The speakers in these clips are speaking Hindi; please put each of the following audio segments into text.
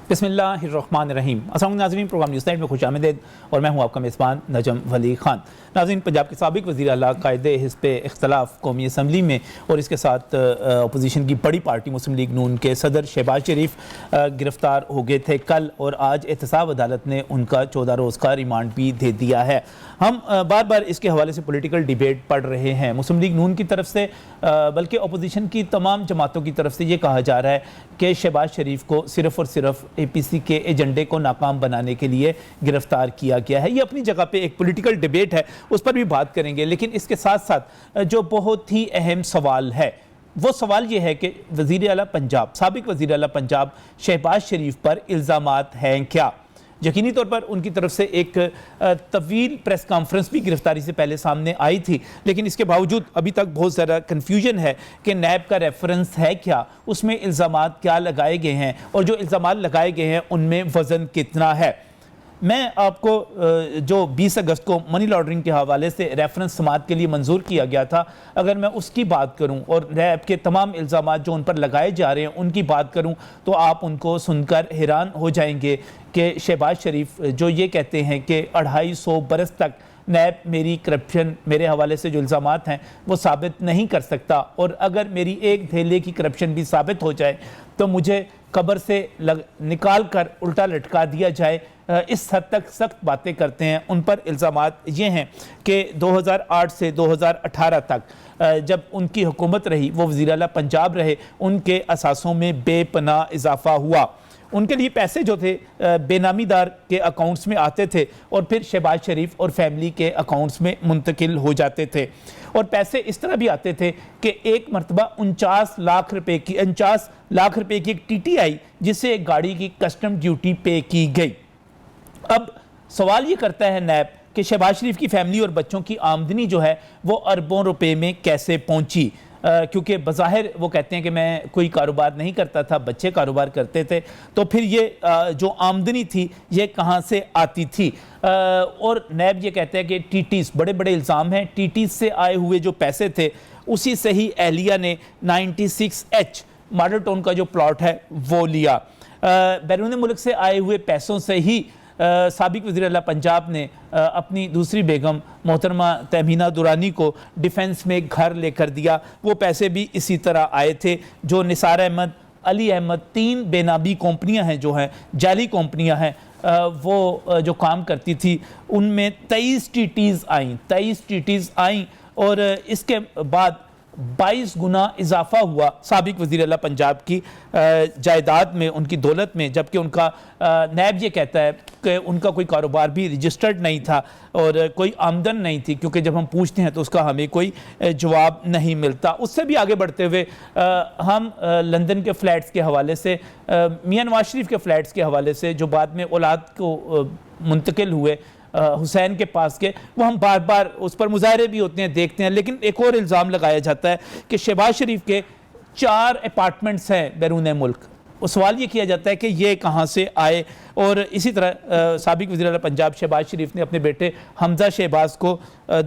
बिस्मिल्लाहिर्रहमानिर्रहीम। अस्सलाम नाज़रीन, प्रोग्राम न्यूज़ नाइट में खुशामदीद और मैं हूँ आपका मेज़बान नजम वली खान। नाज़रीन, पंजाब के साबिक़ वज़ीर आला कायदे हिज़्ब इख्तिलाफ़ कौमी असम्बली में और इसके साथ अपोजिशन की बड़ी पार्टी मुस्लिम लीग नून के सदर शहबाज शरीफ गिरफ़्तार हो गए थे कल, और आज एहतसाब अदालत ने उनका 14 रोज़ का रिमांड भी दे दिया है। हम बार बार इसके हवाले से पॉलिटिकल डिबेट पढ़ रहे हैं, मुस्लिम लीग नून की तरफ से बल्कि अपोजिशन की तमाम जमातों की तरफ से ये कहा जा रहा है कि शहबाज शरीफ को सिर्फ़ और सिर्फ APC के एजेंडे को नाकाम बनाने के लिए गिरफ्तार किया गया है। ये अपनी जगह पे एक पॉलिटिकल डिबेट है, उस पर भी बात करेंगे, लेकिन इसके साथ साथ जो बहुत ही अहम सवाल है वो सवाल ये है कि वज़ीर आला पंजाब, साबिक़ वज़ीर आला पंजाब शहबाज शरीफ पर इल्ज़ामात हैं क्या। यकीनी तौर पर उनकी तरफ से एक तवील प्रेस कॉन्फ्रेंस भी गिरफ्तारी से पहले सामने आई थी, लेकिन इसके बावजूद अभी तक बहुत ज़्यादा कन्फ्यूजन है कि नैब का रेफरेंस है क्या, उसमें इल्ज़ामात क्या लगाए गए हैं और जो इल्ज़ामात लगाए गए हैं उनमें वज़न कितना है। मैं आपको जो 20 अगस्त को मनी लॉन्ड्रिंग के हवाले से रेफरेंस समात के लिए मंजूर किया गया था, अगर मैं उसकी बात करूं और नैब के तमाम इल्ज़ामात जो उन पर लगाए जा रहे हैं उनकी बात करूं, तो आप उनको सुनकर हैरान हो जाएंगे कि शहबाज शरीफ जो ये कहते हैं कि 250 बरस तक नैब मेरी करप्शन, मेरे हवाले से जो इल्ज़ामात हैं वो साबित नहीं कर सकता, और अगर मेरी एक धेले की करप्शन भी साबित हो जाए तो मुझे कब्र से निकाल कर उल्टा लटका दिया जाए। इस हद तक सख्त बातें करते हैं। उन पर इल्ज़ामात ये हैं कि 2008 से 2018 तक जब उनकी हुकूमत रही, वो वज़ीर आला पंजाब रहे, उनके असासों में बेपनाह इजाफ़ा हुआ। उनके लिए पैसे जो थे बेनामीदार के अकाउंट्स में आते थे और फिर शहबाज शरीफ और फैमिली के अकाउंट्स में मुंतकिल हो जाते थे, और पैसे इस तरह भी आते थे कि एक मरतबा 49 लाख रुपए की एक TT आई, जिससे एक गाड़ी की कस्टम ड्यूटी पे की गई। अब सवाल ये करता है नैब कि शहबाज शरीफ की फैमिली और बच्चों की आमदनी जो है वो अरबों रुपए में कैसे पहुंची, क्योंकि बज़ाहिर वो कहते हैं कि मैं कोई कारोबार नहीं करता था, बच्चे कारोबार करते थे, तो फिर ये जो आमदनी थी ये कहाँ से आती थी। और नैब ये कहते हैं कि TTs, बड़े बड़े इल्ज़ाम हैं, TTs से आए हुए जो पैसे थे उसी से ही एहलिया ने 96H मॉडल टाउन का जो प्लॉट है वो लिया। बैरून मुल्क से आए हुए पैसों से ही साबिक़ वज़ीर आला पंजाब ने अपनी दूसरी बेगम मोहतरमा तहमीना दुरानी को डिफेंस में घर लेकर दिया। वो पैसे भी इसी तरह आए थे। जो निसार अहमद, अली अहमद, 3 बेनामी कंपनियां हैं, जो हैं जाली कंपनियां हैं, वो जो काम करती थी उनमें 23 TTs आईं और इसके बाद 22 गुना इजाफा हुआ साबिक़ वज़ीर आला पंजाब की जायदाद में, उनकी दौलत में, जबकि उनका नैब ये कहता है कि उनका कोई कारोबार भी रजिस्टर्ड नहीं था और कोई आमदन नहीं थी, क्योंकि जब हम पूछते हैं तो उसका हमें कोई जवाब नहीं मिलता। उससे भी आगे बढ़ते हुए हम लंदन के फ़्लैट्स के हवाले से, मियां नवाज शरीफ के फ़्लैट्स के हवाले से जो बाद में औलाद को मुंतकिल हुए हुसैन के पास के, वो हम बार बार उस पर मुजाहरे भी होते हैं, देखते हैं। लेकिन एक और इल्ज़ाम लगाया जाता है कि शहबाज शरीफ के 4 अपार्टमेंट्स हैं बैरून मुल्क। वो सवाल ये किया जाता है कि ये कहाँ से आए। और इसी तरह साबिक़ वज़ीर आला पंजाब शहबाज शरीफ ने अपने बेटे हमजा शहबाज को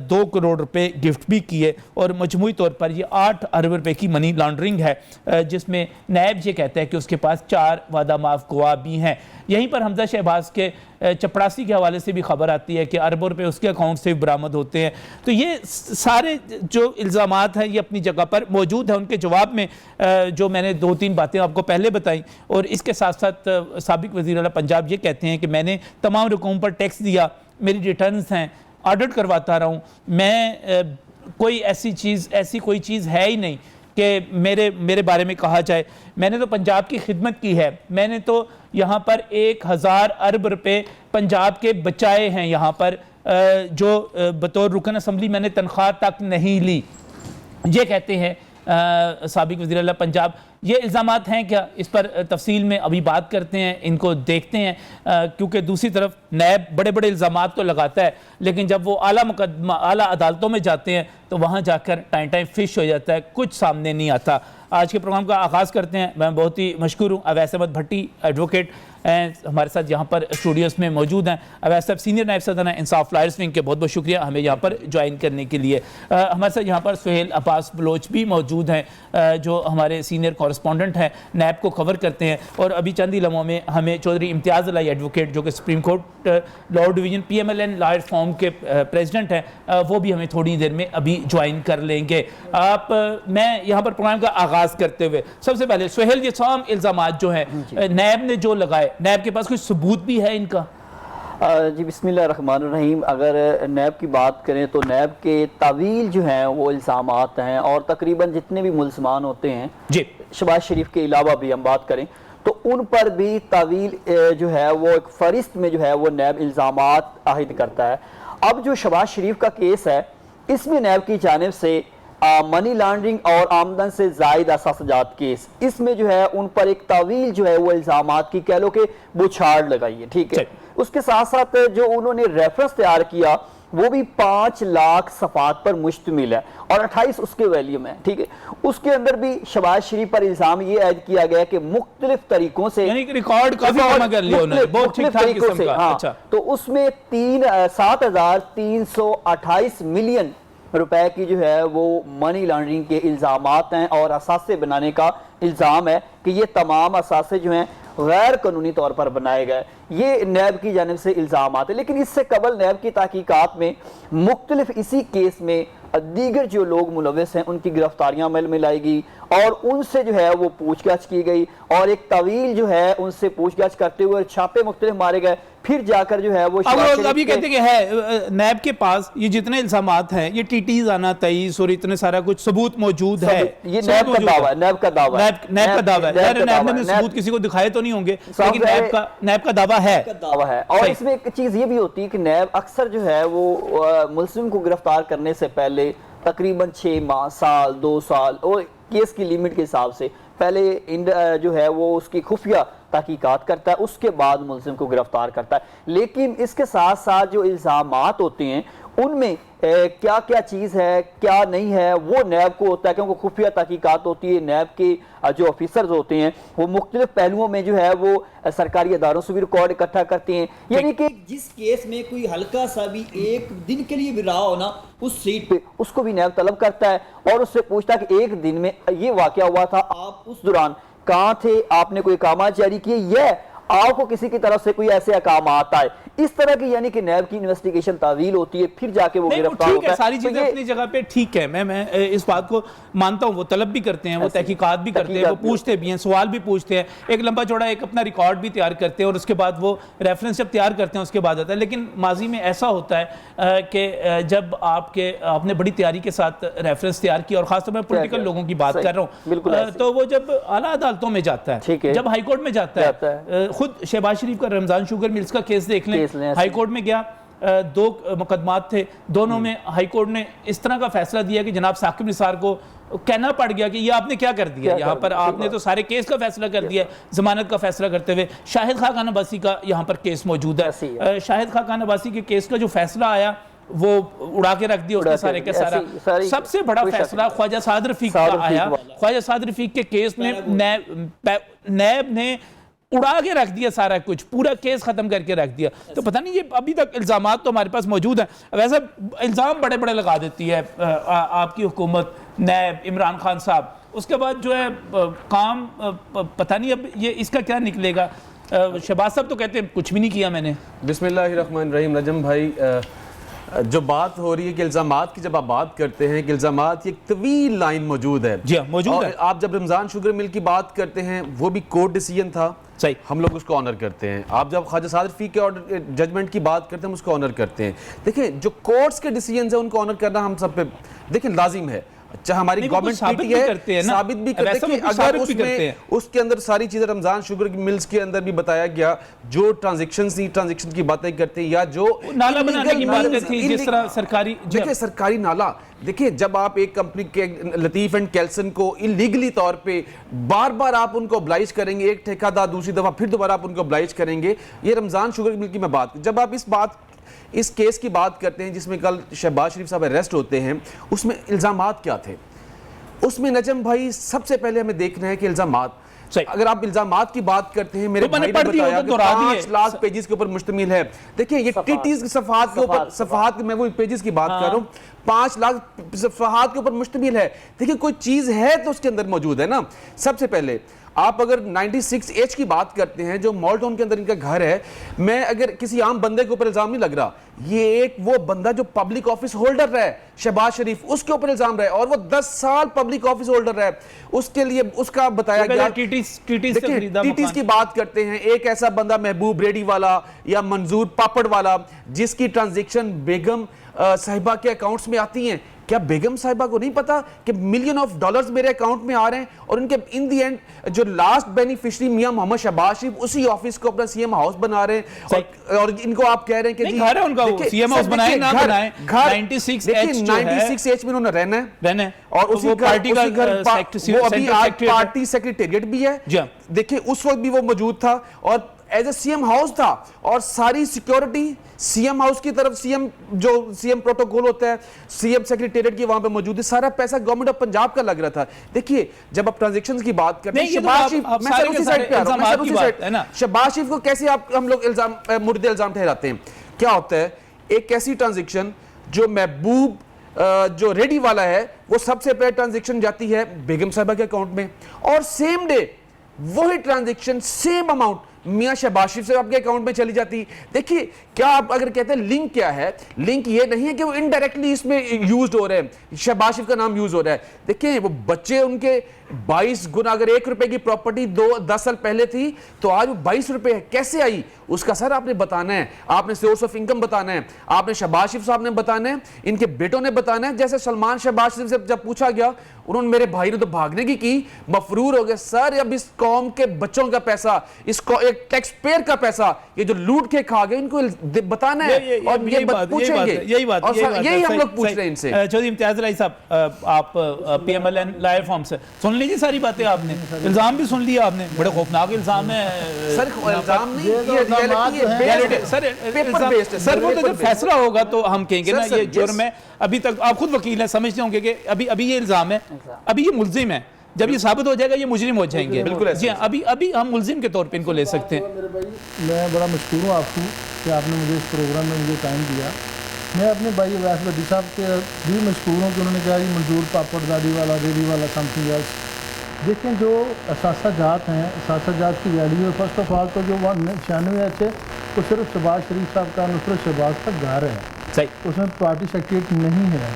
2 करोड़ रुपए गिफ्ट भी किए, और मजमूई तौर पर ये 8 अरब रुपए की मनी लॉन्ड्रिंग है, जिसमें नैब ये कहता है कि उसके पास 4 वादा माफ गवाह भी हैं। यहीं पर हमजा शहबाज के चपड़ासी के हवाले से भी खबर आती है कि अरबों रुपए उसके अकाउंट से भी बरामद होते हैं। तो ये सारे जो इल्ज़ामात हैं ये अपनी जगह पर मौजूद हैं। उनके जवाब में जो मैंने 2-3 बातें आपको पहले बताई, और इसके साथ साथ साबिक़ वज़ीर आला पंजाब ये कहते हैं कि मैंने तमाम रकूम पर टैक्स दिया, मेरी रिटर्न्स हैं, ऑडिट करवाता रहा हूँ, मैं कोई ऐसी कोई चीज़ है ही नहीं कि मेरे बारे में कहा जाए। मैंने तो पंजाब की खिदमत की है, मैंने तो यहाँ पर 1000 अरब रुपए पंजाब के बचाए हैं, यहाँ पर जो बतौर रुकन असम्बली मैंने तनख्वाह तक नहीं ली। ये कहते हैं साबिक़ वज़ीर आला पंजाब। ये इल्ज़ामात हैं क्या, इस पर तफसील में अभी बात करते हैं, इनको देखते हैं, क्योंकि दूसरी तरफ नैब बड़े बड़े इल्ज़ामात तो लगाता है, लेकिन जब वो आला अदालतों में जाते हैं तो वहाँ जाकर टाइम फिश हो जाता है, कुछ सामने नहीं आता। आज के प्रोग्राम का आगाज़ करते हैं। मैं बहुत ही मशकूर हूँ अवैस अहमद भट्टी एडवोकेट, हमारे साथ यहाँ पर स्टूडियोज़ में मौजूद हैं। अवैस साहब सीनियर नायब सदर इंसाफ लॉयर्स विंग के, बहुत बहुत शुक्रिया हमें यहाँ पर ज्वाइन करने के लिए। हमारे साथ यहाँ पर सुहेल अब्बास बलोच भी मौजूद हैं जो हमारे सीनियर कॉरेस्पॉन्डेंट हैं, नैब को कवर करते हैं। और अभी चंद ही लम्हों में हमें चौधरी इम्तियाज़ अलाई एडवोकेट जो कि supreme court law division PMLN lawyer form के प्रेसिडेंट हैं, वो भी हमें थोड़ी देर में अभी ज्वाइन कर लेंगे। मैं यहाँ पर प्रोग्राम का आगाज़ करते हुए सबसे पहले सुहेल, ये तमाम इल्ज़ामात जो हैं नैब ने जो लगाए, नैब के पास कोई सबूत भी है इनका? जी बिस्मिल्लाहिर्रहमानिर्रहीम। अगर नैब की बात करें तो नैब के तावील जो हैं वो इल्ज़ामात हैं, और तकरीबन जितने भी मुल्ज़मान होते हैं जी, शहबाज शरीफ के अलावा भी हम बात करें तो उन पर भी तावील जो है वो एक फरिस्त में जो है वो नैब इल्ज़ामात आहिद करता है। अब जो शहबाज शरीफ का केस है, इसमें नैब की जानिब से मनी लॉन्ड्रिंग और आमदन से जायद असासजात केस, इसमें जो है उन पर एक तावील जो है वो इल्ज़ामात की कह लो कि बुछाड़ लगाई है, ठीक है। उसके साथ साथ जो उन्होंने रेफरेंस तैयार किया वो भी 5 लाख सफ़ात पर मुश्तमिल है और 28 उसके वैल्यूम है, ठीक है। उसके अंदर भी शहबाज शरीफ पर इल्ज़ाम ये ऐड किया गया कि मुख्तलिफ तरीकों से, यानी कि रिकॉर्ड काफी जमा कर लिया उन्होंने, बहुत ठीक-ठाक किस्म का। हाँ, अच्छा। तो उसमें 7,328 मिलियन रुपए की जो है वो मनी लॉन्ड्रिंग के इल्ज़ामात हैं, और असासे बनाने का इल्ज़ाम है कि ये तमाम असासे जो हैं गैर कानूनी तौर पर बनाए गए। ये नैब की जानिब से इल्ज़ामात है। लेकिन इससे कबल नैब की तहकीकात में मुख्तलिफ इसी केस में दीगर जो लोग मुलविस हैं उनकी गिरफ्तारियां अमल में लाई गई और उनसे जो है वो पूछताछ की गई, और एक तवील जो है उनसे पूछताछ करते हुए छापे मुख्तलिफ मारे गए। फिर जाकर जो है वो अभी कहते कि है नैब के पास ये जितने इल्जामात हैं, ये टीटीज आना 23 और इतने सारा कुछ सबूत मौजूद है। ये नैब का दावा है, नैब का दावा है, नैब का दावा है। नैब ने सबूत किसी को दिखाए तो नहीं होंगे, लेकिन नैब का दावा है। और इसमें एक चीज ये भी होती है कि नैब अक्सर जो है वो मुल्जिम को गिरफ्तार करने से पहले तकरीबन 6 माह, साल, 2 साल और केस की लिमिट के हिसाब से पहले जो है वो उसकी खुफिया तहकीकात करता है, उसके बाद मुल्जिम को गिरफ्तार करता है। लेकिन इसके साथ साथ जो इल्ज़ामात होते हैं उनमें क्या क्या चीज़ है क्या नहीं है वो नैब को होता है, क्योंकि खुफिया तहकीकात होती है। नैब के जो ऑफिसर्स होते हैं वो मुख्तलिफ पहलुओं में जो है वो सरकारी अदारों से भी रिकॉर्ड इकट्ठा करते हैं। यानी कि जिस केस में कोई हल्का सा भी एक दिन के लिए भी रहा हो ना उस सीट पे, उसको भी नैब तलब करता है और उससे पूछता है कि एक दिन में ये वाकया हुआ था, आप उस दौरान कहाँ थे, आपने कोई अहकाम जारी किए, यह आपको किसी की तरफ से कोई ऐसे अहकाम आता है। इस तरह की यानी कि नैब की इन्वेस्टिगेशन तावील होती है, फिर जाके वो गिरफ्तार होता है। सारी चीजें अपनी जगह पे ठीक है, मैं इस बात को मानता हूँ। वो तलब भी करते हैं, वो तहकीकात भी करते हैं, वो पूछते भी हैं, सवाल भी पूछते हैं, एक लंबा चौड़ा एक अपना रिकॉर्ड भी तैयार करते हैं और उसके बाद वो रेफरेंस जब तैयार करते हैं उसके बाद आता है। लेकिन माजी में ऐसा होता है कि जब आपने बड़ी तैयारी के साथ रेफरेंस तैयार किया, और खासतौर पर पॉलिटिकल लोगों की बात कर रहा हूँ, तो वो जब आला अदालतों में जाता है, जब हाईकोर्ट में जाता है, खुद शहबाज शरीफ का रमजान शुगर मिल्स का केस देख लें, हाईकोर्ट में गया, 2 मुकदमात थे, दोनों में हाईकोर्ट ने इस तरह का फैसला दिया कि जनाब साकिब निसार को कहना पड़ गया कि ये आपने क्या कर दिया, यहाँ पर आपने तो सारे केस का फैसला कर दिया, जमानत का फैसला करते हुए। शाहिद खान अब्बासी का यहाँ पर केस मौजूद है। शाहिद खान अब्बासी के केस का जो फैसला आया वो उड़ा के रख दिया उसने सारे के सारा। सबसे बड़ा फैसला ख्वाजा साद रफीक का आया। ख्वाजा साद रफीक के केस में नैब ने उड़ा के रख दिया सारा कुछ, पूरा केस खत्म करके रख दिया। तो पता नहीं ये अभी तक इल्जामात तो हमारे पास मौजूद हैं। वैसे इल्जाम बड़े बड़े लगा देती है आपकी हुकूमत, नैब, इमरान खान साहब। उसके बाद जो है काम पता नहीं अब ये इसका क्या निकलेगा। शहबाज साहब तो कहते हैं कुछ भी नहीं किया मैंने। बिस्मिल्लाहिर्रहमानिर्रहीम। नजम भाई, जो बात हो रही है कि इल्ज़ामात की जब आप बात करते हैं कि इल्ज़ामात की एक तवील लाइन मौजूद है। जी मौजूद है। आप जब रमज़ान शुगर मिल की बात करते हैं वो भी कोर्ट डिसीजन था, सही, हम लोग उसको ऑनर करते हैं। आप जब ख्वाजा साद रफीक के ऑर्डर जजमेंट की बात करते हैं हम उसको ऑनर करते हैं। देखिए जो कोर्ट्स के डिसीजन है उनको ऑनर करना हम सब पे देखिए लाजिम है, चाहे हमारी गवर्नमेंट साबित भी करते हैं, अगर उसके अंदर सारी चीजें रमजान शुगर मिल्स के अंदर भी बताया गया, जो ट्रांजैक्शन की बातें करते हैं या जो नाला बनाने की बातें थी, जिस तरह सरकारी, देखिए सरकारी नाला, देखिए जब आप एक कंपनी के लतीफ एंड कैल्सन को इलीगली तौर पे बार बार आप उनको ऑब्लाइज करेंगे, एक ठेकेदार दूसरी दफा फिर दोबारा आप उनको ऑब्लाइज करेंगे। ये रमजान शुगर मिल की मैं बात, जब आप इस केस की बात करते हैं जिसमें कल शहबाज शरीफ साहब अरेस्ट होते हैं, उसमें इल्ज़ामात क्या थे? उसमें नजम भाई सबसे पहले हमें देखना है कि इल्ज़ामात सही। अगर आप इल्जामात की बात करते हैं, मेरे तो मैंने भाई ने पढ़ दिया, बताया तो कि दोहरा दिए। 5 लाख पेजेस के ऊपर मुश्तमिल है। देखिए ये टीटीज सफहात के ऊपर, सफहात मैं वो पेजेस की बात कर रहा हूँ, 5 लाख सफहात के ऊपर मुश्तमिल है। देखिए कोई चीज है तो उसके अंदर मौजूद है ना। सबसे पहले आप अगर 96H की बात करते हैं, जो मॉल टाउन के अंदर इनका घर है, मैं अगर किसी आम बंदे के ऊपर इल्जाम नहीं लग रहा, ये एक वो बंदा जो पब्लिक ऑफिस होल्डर रहा है, शहबाज शरीफ, उसके ऊपर इल्जाम रहा है, और वो 10 साल पब्लिक ऑफिस होल्डर रहा है, उसके लिए उसका बताया गया। टीटीज की बात करते हैं, एक ऐसा बंदा महबूब रेडी वाला या मंजूर पापड़ वाला जिसकी ट्रांजेक्शन बेगम साहिबा के अकाउंट्स में आती हैं। क्या बेगम साहिबा को नहीं पता कि मिलियन ऑफ डॉलर्स मेरे अकाउंट में आ रहे हैं? और उनके इन दी एंड जो लास्ट बेनिफिशियरी मियां मोहम्मद शहबाज शरीफ उसी ऑफिस को अपना सीएम हाउस बना रहे हैं, और इनको आप कह रहे हैं कि जी घर है उनका, सीएम हाउस बनाए ना बनाए, 96H में उन्होंने रहना है और उसी पार्टी का घर, वो अभी आज पार्टी सेक्रेटेरिएट भी है। देखिए उस वक्त भी वो मौजूद था और एज ए सीएम हाउस था, और सारी सिक्योरिटी सीएम हाउस की तरफ, सीएम प्रोटोकॉल होता है, सीएम सेक्रेटेरिएट की वहां पे मौजूद है, सारा पैसा गवर्नमेंट ऑफ पंजाब का लग रहा था। देखिए जब आप ट्रांजैक्शंस की बात करते हैं, शहबाज शरीफ, मैं सर उसी साइड पे आ रहा हूं, शहबाज शरीफ को कैसे हम लोग मुर्दे इल्जाम ठहराते हैं? क्या होता है, एक ऐसी ट्रांजैक्शन जो महबूब जो रेडी वाला है, वो सबसे पहले ट्रांजैक्शन जाती है बेगम साहिबा के अकाउंट में, और सेम डे वही ट्रांजैक्शन सेम अमाउंट मियां शहबाज शरीफ से आपके अकाउंट में चली जाती। देखिए क्या आप अगर कहते हैं लिंक क्या है, लिंक ये नहीं है कि वो इनडायरेक्टली इसमें यूज्ड हो रहे हैं, शहबाज शरीफ का नाम यूज हो रहा है। देखिए वो बच्चे उनके 22 गुना, अगर 1 रुपए की प्रॉपर्टी 10 साल पहले थी तो आज वो 22 रुपए है, कैसे आई उसका सर आपने बताना है, आपने सोर्स ऑफ इनकम बताना है, आपने शहबाज शरीफ साहब ने बताना है, इनके बेटों ने बताना है। जैसे सलमान शहबाज शरीफ से जब पूछा गया, उन्होंने, मेरे भाई ने तो भागने की मफरूर हो गए, सर अब इस कौम के बच्चों का पैसा, इसको एक टैक्स पेयर का पैसा, ये जो लूट के खा गए, इनको बताना है और ये पूछेंगे, यही हम लोग पूछ रहे हैं इनसे। चौधरी इम्तियाज इलाही साहब, आप PMLN लायर फॉर्म से सुन लीजिए सारी बातें, आपने इल्जाम भी सुन लिया, आपने बड़े खौफनाक इल्जाम है सर। इल्जाम नहीं, ये रियलिटी है सर, पेपर बेस्ड है सर। वो तो जब फैसला होगा तो हम कहेंगे ना ये जुर्म है। अभी तक आप खुद वकील हैं, समझते होंगे कि अभी ये इल्जाम है, अभी ये मुल्जिम है, जब ये साबित हो जाएगा ये मुजरिम हो जाएंगे। बिल्कुल जी, अभी हम मुल्जिम के तौर पे इनको ले सकते हैं। मेरे भाई, मैं बड़ा मशकूर हूँ आपको कि आपने मुझे इस प्रोग्राम में मुझे टाइम दिया। मैं अपने भाई अवैस बद्दी साहब के भी मशकूर हूँ कि उन्होंने कहा कि मंजूर पापड़ दाढ़ी वाला, रेडी वाला, समथिंग एल्स। देखें जो असासा जात हैं, असासा जात की वैल्यू है। फर्स्ट ऑफ ऑल तो जो 96H है वो सिर्फ शहबाज शरीफ साहब का, नुसरत शहबाज का घर है, सही, उसमें पार्टी सेक्रेटरीट नहीं है।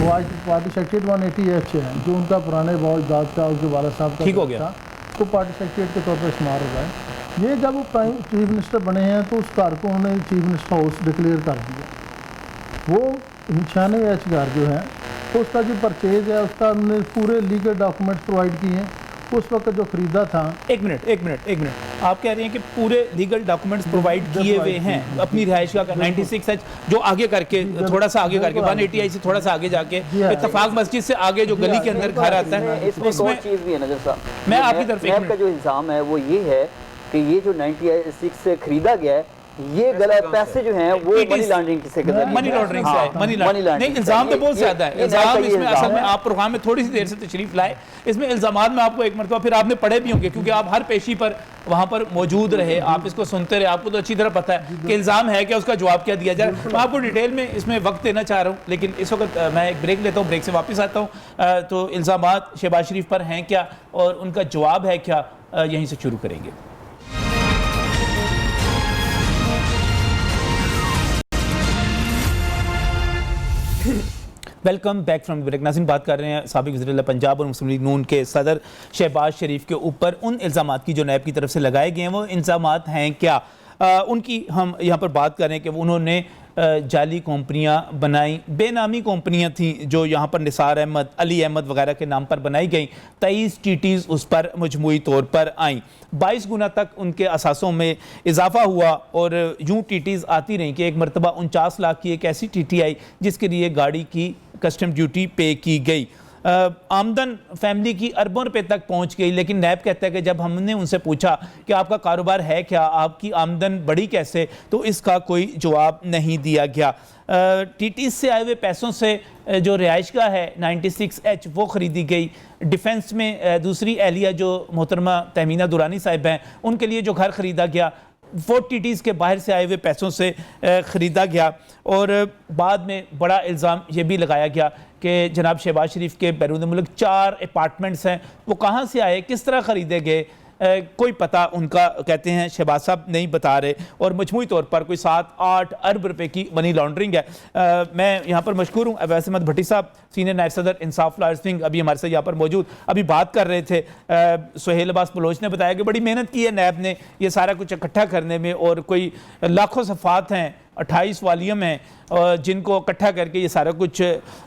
वो आज पार्टी सेक्रेटरीट 180H है, जो उनका पुराने बहुत जात का, उसके वाला साहब का ठीक हो गया, तो पार्टी सेक्रेटरीट के तौर पर इस्तेमाल हो रहा है। ये जब वो प्राइम चीफ मिनिस्टर बने हैं तो उस घर को उन्होंने चीफ मिनिस्टर हाउस डिक्लेयर कर दिया। वो 96H घर जो है तो उसका जो परचेज है उसका उन्होंने पूरे लीगल डॉक्यूमेंट्स प्रोवाइड किए हैं। उस वक्त जो खरीदा था, एक मिनट, आप कह रहे हैं कि पूरे लीगल डॉक्यूमेंट्स प्रोवाइड किए हुए हैं अपनी रिहाइश का 96H जो आगे करके, थोड़ा सा आगे करके 180I से थोड़ा सा आगे जाके इत्तेफाक मस्जिद से आगे जो गली के अंदर घर आता है, इसमें चीज भी है नजर साहब। मैं आपकी तरफ का जो इल्जाम है वो ये है कि ये जो 96 से खरीदा गया है, ये गलत पैसे जो हैं वो मनी लॉन्ड्रिंग से, मनी लॉन्ड्रिंग से है, मनी लॉन्ड्रिंग नहीं, इल्जाम तो बहुत ज्यादा है। इल्जाम इसमें असल में आप प्रोग्राम में थोड़ी सी देर से तशरीफ लाए, इसमें इल्जामात में आपको एक मरतबा फिर आपने पढ़े भी होंगे क्योंकि आप हर पेशी पर वहां पर मौजूद रहे, आप इसको सुनते रहे, आपको तो अच्छी तरह पता है कि इल्जाम है क्या, उसका जवाब क्या दिया जाए। मैं आपको डिटेल में इसमें वक्त देना चाह रहा हूँ, लेकिन इस वक्त मैं एक ब्रेक लेता हूँ, ब्रेक से वापस आता हूँ। तो इल्जामात शहबाज शरीफ पर हैं क्या और उनका जवाब है क्या, यहीं से शुरू करेंगे। Welcome back from break. नाज़रीन, बात कर रहे हैं साबिक वज़ीर पंजाब और मुस्लिम लीग नून के सदर शहबाज शरीफ के ऊपर उन इल्ज़ामात की जो नैब की तरफ से लगाए गए हैं। वो इल्ज़ामात हैं क्या, उनकी हम यहाँ पर बात कर रहे हैं कि उन्होंने जाली कंपनियां बनाई, बेनामी कंपनियां थी जो यहाँ पर निसार अहमद, अली अहमद वगैरह के नाम पर बनाई गई। 23 टीटीज़ उस पर मजमूई तौर पर आईं, 22 गुना तक उनके असासों में इजाफा हुआ और यूँ टीटीज़ आती रहीं कि एक मरतबा 49 लाख की एक ऐसी टीटी आई जिसके लिए गाड़ी की कस्टम ड्यूटी पे की गई। आमदन फैमिली की अरबों रुपए तक पहुंच गई, लेकिन नैब कहता है कि जब हमने उनसे पूछा कि आपका कारोबार है क्या, आपकी आमदन बढ़ी कैसे, तो इसका कोई जवाब नहीं दिया गया। टीटीज से आए हुए पैसों से जो रिहाइशगाह है 96H वो ख़रीदी गई। डिफेंस में दूसरी एहलिया जो मोहतरमा तहमीना दुरानी साहिब हैं, उनके लिए जो घर ख़रीदा गया वो टीटीज़ के बाहर से आए हुए पैसों से ख़रीदा गया। और बाद में बड़ा इल्ज़ाम ये भी लगाया गया कि जनाब शहबाज शरीफ के बैरून मुल्क 4 अपार्टमेंट्स हैं, वो कहाँ से आए, किस तरह ख़रीदे गए, कोई पता उनका कहते हैं शहबाज साहब नहीं बता रहे। और मजमूई तौर पर कोई 7-8 अरब रुपए की मनी लॉन्ड्रिंग है। मैं यहाँ पर मशकूर हूँ अवैस अहमद भट्टी साहब, सीनियर नायब सदर इंसाफ लॉयर्स विंग, अभी हमारे साथ यहाँ पर मौजूद, अभी बात कर रहे थे। सुहेल अब्बास बलोच ने बताया कि बड़ी मेहनत की है नैब ने ये सारा कुछ इकट्ठा करने में, और कोई लाखों सफ़ात हैं, 28 वालियम हैं जिनको इकट्ठा करके ये सारा कुछ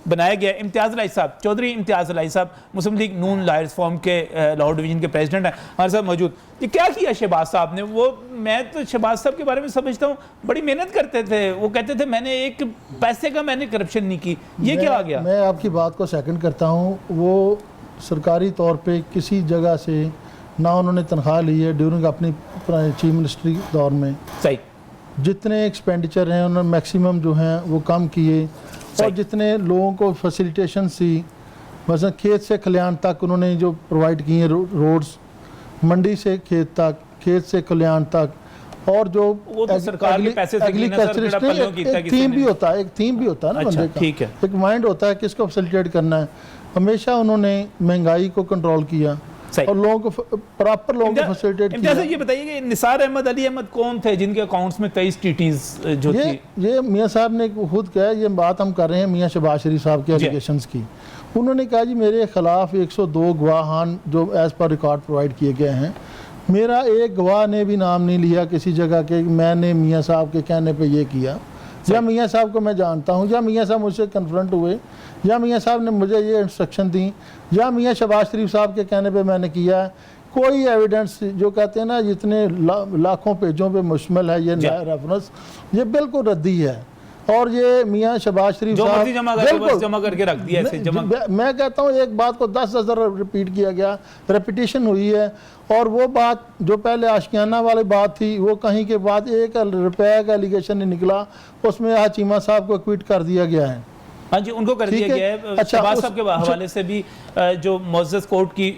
बनाया गया। इम्तियाज़ अलाई साहब, चौधरी इम्तियाज़ अलाई साहब, मुस्लिम लीग नून लॉयर्स फॉर्म के लाहौर डिवीज़न के प्रेसिडेंट हैं, हमारे साथ मौजूद। ये क्या किया शहबाज साहब ने? वो मैं तो शहबाज साहब के बारे में समझता हूँ बड़ी मेहनत करते थे, वो कहते थे मैंने एक पैसे का मैंने करप्शन नहीं की, ये क्या आ गया? मैं आपकी बात को सेकंड करता हूँ। वो सरकारी तौर पे किसी जगह से ना उन्होंने तनख्वाह ली है ड्यूरिंग अपनी चीफ मिनिस्ट्री दौर में। सही, जितने एक्सपेंडिचर हैं उन्होंने मैक्सिमम जो हैं वो कम किए, और जितने लोगों को फैसिलिटेशन सी, मसलन खेत से खलियान तक उन्होंने जो प्रोवाइड किए रोड्स, मंडी से खेत तक, खेत से खलियान तक, और जो वो तो सरकार के पैसे से एग्रीकल्चरिस्ट एक थीम भी होता है, एक थीम भी होता है ना बंदे का, ठीक है, एक माइंड होता है किसको फैसिलिटेट करना है। हमेशा उन्होंने महंगाई को कंट्रोल किया और लोगों को प्रॉपर लोगों को फैसिलिटेट किया। ये बताइए कि निसार अहमद, अली अहमद कौन थे जिनके अकाउंट्स में 23 टीटीज जो थी? ये मियाँ साहब ने खुद कहा, ये बात हम कर रहे हैं मियाँ शहबाज शरीफ साहब के एलिगेशंस की। उन्होंने कहा जी मेरे खिलाफ 102 गवाहान जो एज पर रिकॉर्ड प्रोवाइड किए गए हैं, मेरा एक गवाह ने भी नाम नहीं लिया किसी जगह के मैंने मियाँ साहब के कहने पे ये किया, या मियाँ साहब को मैं जानता हूँ, या मियाँ साहब मुझसे कन्फ्रंट हुए, या मियाँ साहब ने मुझे ये इंस्ट्रक्शन दी, या मियाँ शहबाज शरीफ साहब के कहने पे मैंने किया है। कोई एविडेंस जो कहते हैं ना जितने लाखों पेजों पे मुश्तमिल है ये रेफरेंस, ये बिल्कुल रद्दी है। और ये मियाँ शहबाज शरीफ साहब जमा करके रख दिया ऐसे जमा। मैं कहता हूँ एक बात को 10 रिपीट किया गया, रेपिटेशन हुई है, और वो बात जो पहले आशियाना वाली बात थी वो कहीं के बाद 1 रुपये का एलिगेशन नहीं निकला, उसमें चीमा साहब को क्विट कर दिया गया है। हाँ जी, उनको कर दिया गया है। अच्छा, शहबाज साहब के हवाले से भी जो मुअज़्ज़ज़ कोर्ट की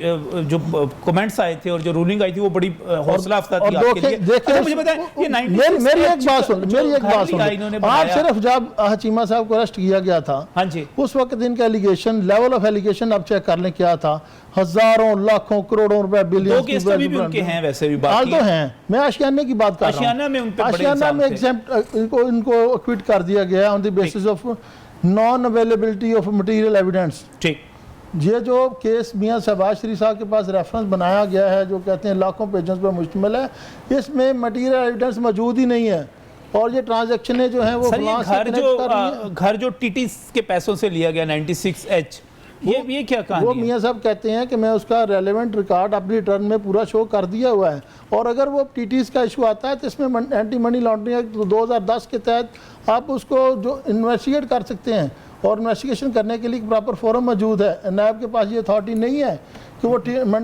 जो कमेंट्स आए थे और जो रूलिंग आई थी वो बड़ी हौसला अफ़ज़ा थी आपके लिए। अच्छा, मुझे बताएं ये 96 मेरी एक बात सुन, आप सिर्फ जब चीमा साहब को अरेस्ट किया गया था, हाँ जी, उस वक्त इनका एलिगेशन, लेवल ऑफ एलिगेशन आप चेक कर लें क्या था, हजारों लाखों करोड़ों रुपए बिलियन भी उनके हैं, वैसे भी बात तो हैं। मैं आशियाने की बात कर रहा हूं, आशियाना में एग्जेम्प्ट इनको एक्विट कर दिया गया on the basis of non availability of material evidence. ठीक, ये जो केस मियाँ शहबाज शरीफ साहब के पास रेफरेंस बनाया गया है जो कहते हैं लाखों पेजेस पर मुश्तमिल है, इसमें मटेरियल एविडेंस मौजूद ही नहीं है, और ये ट्रांजैक्शनें जो हैं वो घर जो टीटी के पैसों से लिया गया 96H, ये क्या कहानी है? वो मियाँ साहब कहते हैं कि मैं उसका रेलेवेंट रिकॉर्ड अपनी रिटर्न में पूरा शो कर दिया हुआ है, और अगर वो टीटीज़ का इशू आता है तो इसमें एंटी मनी लॉन्ड्रिंग एक्ट 2010 के तहत आप उसको जो इन्वेस्टिगेट कर सकते हैं, और इन्वेस्टिगेशन करने के लिए प्रॉपर फोरम मौजूद है। नैब के पास ये अथॉरिटी नहीं है कि वो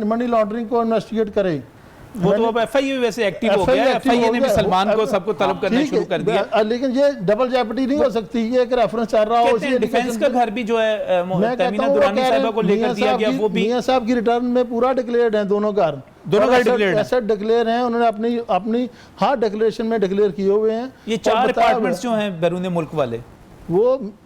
मनी लॉन्ड्रिंग को इन्वेस्टिगेट करे। वो तो अब एफआईए वैसे एक्टिव हो गया है, एफआईए ने भी सलमान को सबको तलब करना शुरू कर दिया, लेकिन ये डबल जेपटी नहीं हो सकती, ये एक रेफरेंस चल रहा हो। डिफेंस का घर भी जो है तमीना दुरानी साहिबा को लेकर दिया गया, वो भी मियां साहब की रिटर्न में पूरा डिक्लेयर्ड है, दोनों घर डिक्लेयर्ड एसेट डिक्लेयर हैं, उन्होंने अपनी हर डिक्लेरेशन में डिक्लेयर किए हुए हैं। ये 4 अपार्टमेंट्स जो हैं बैरून मुल्क वाले, वो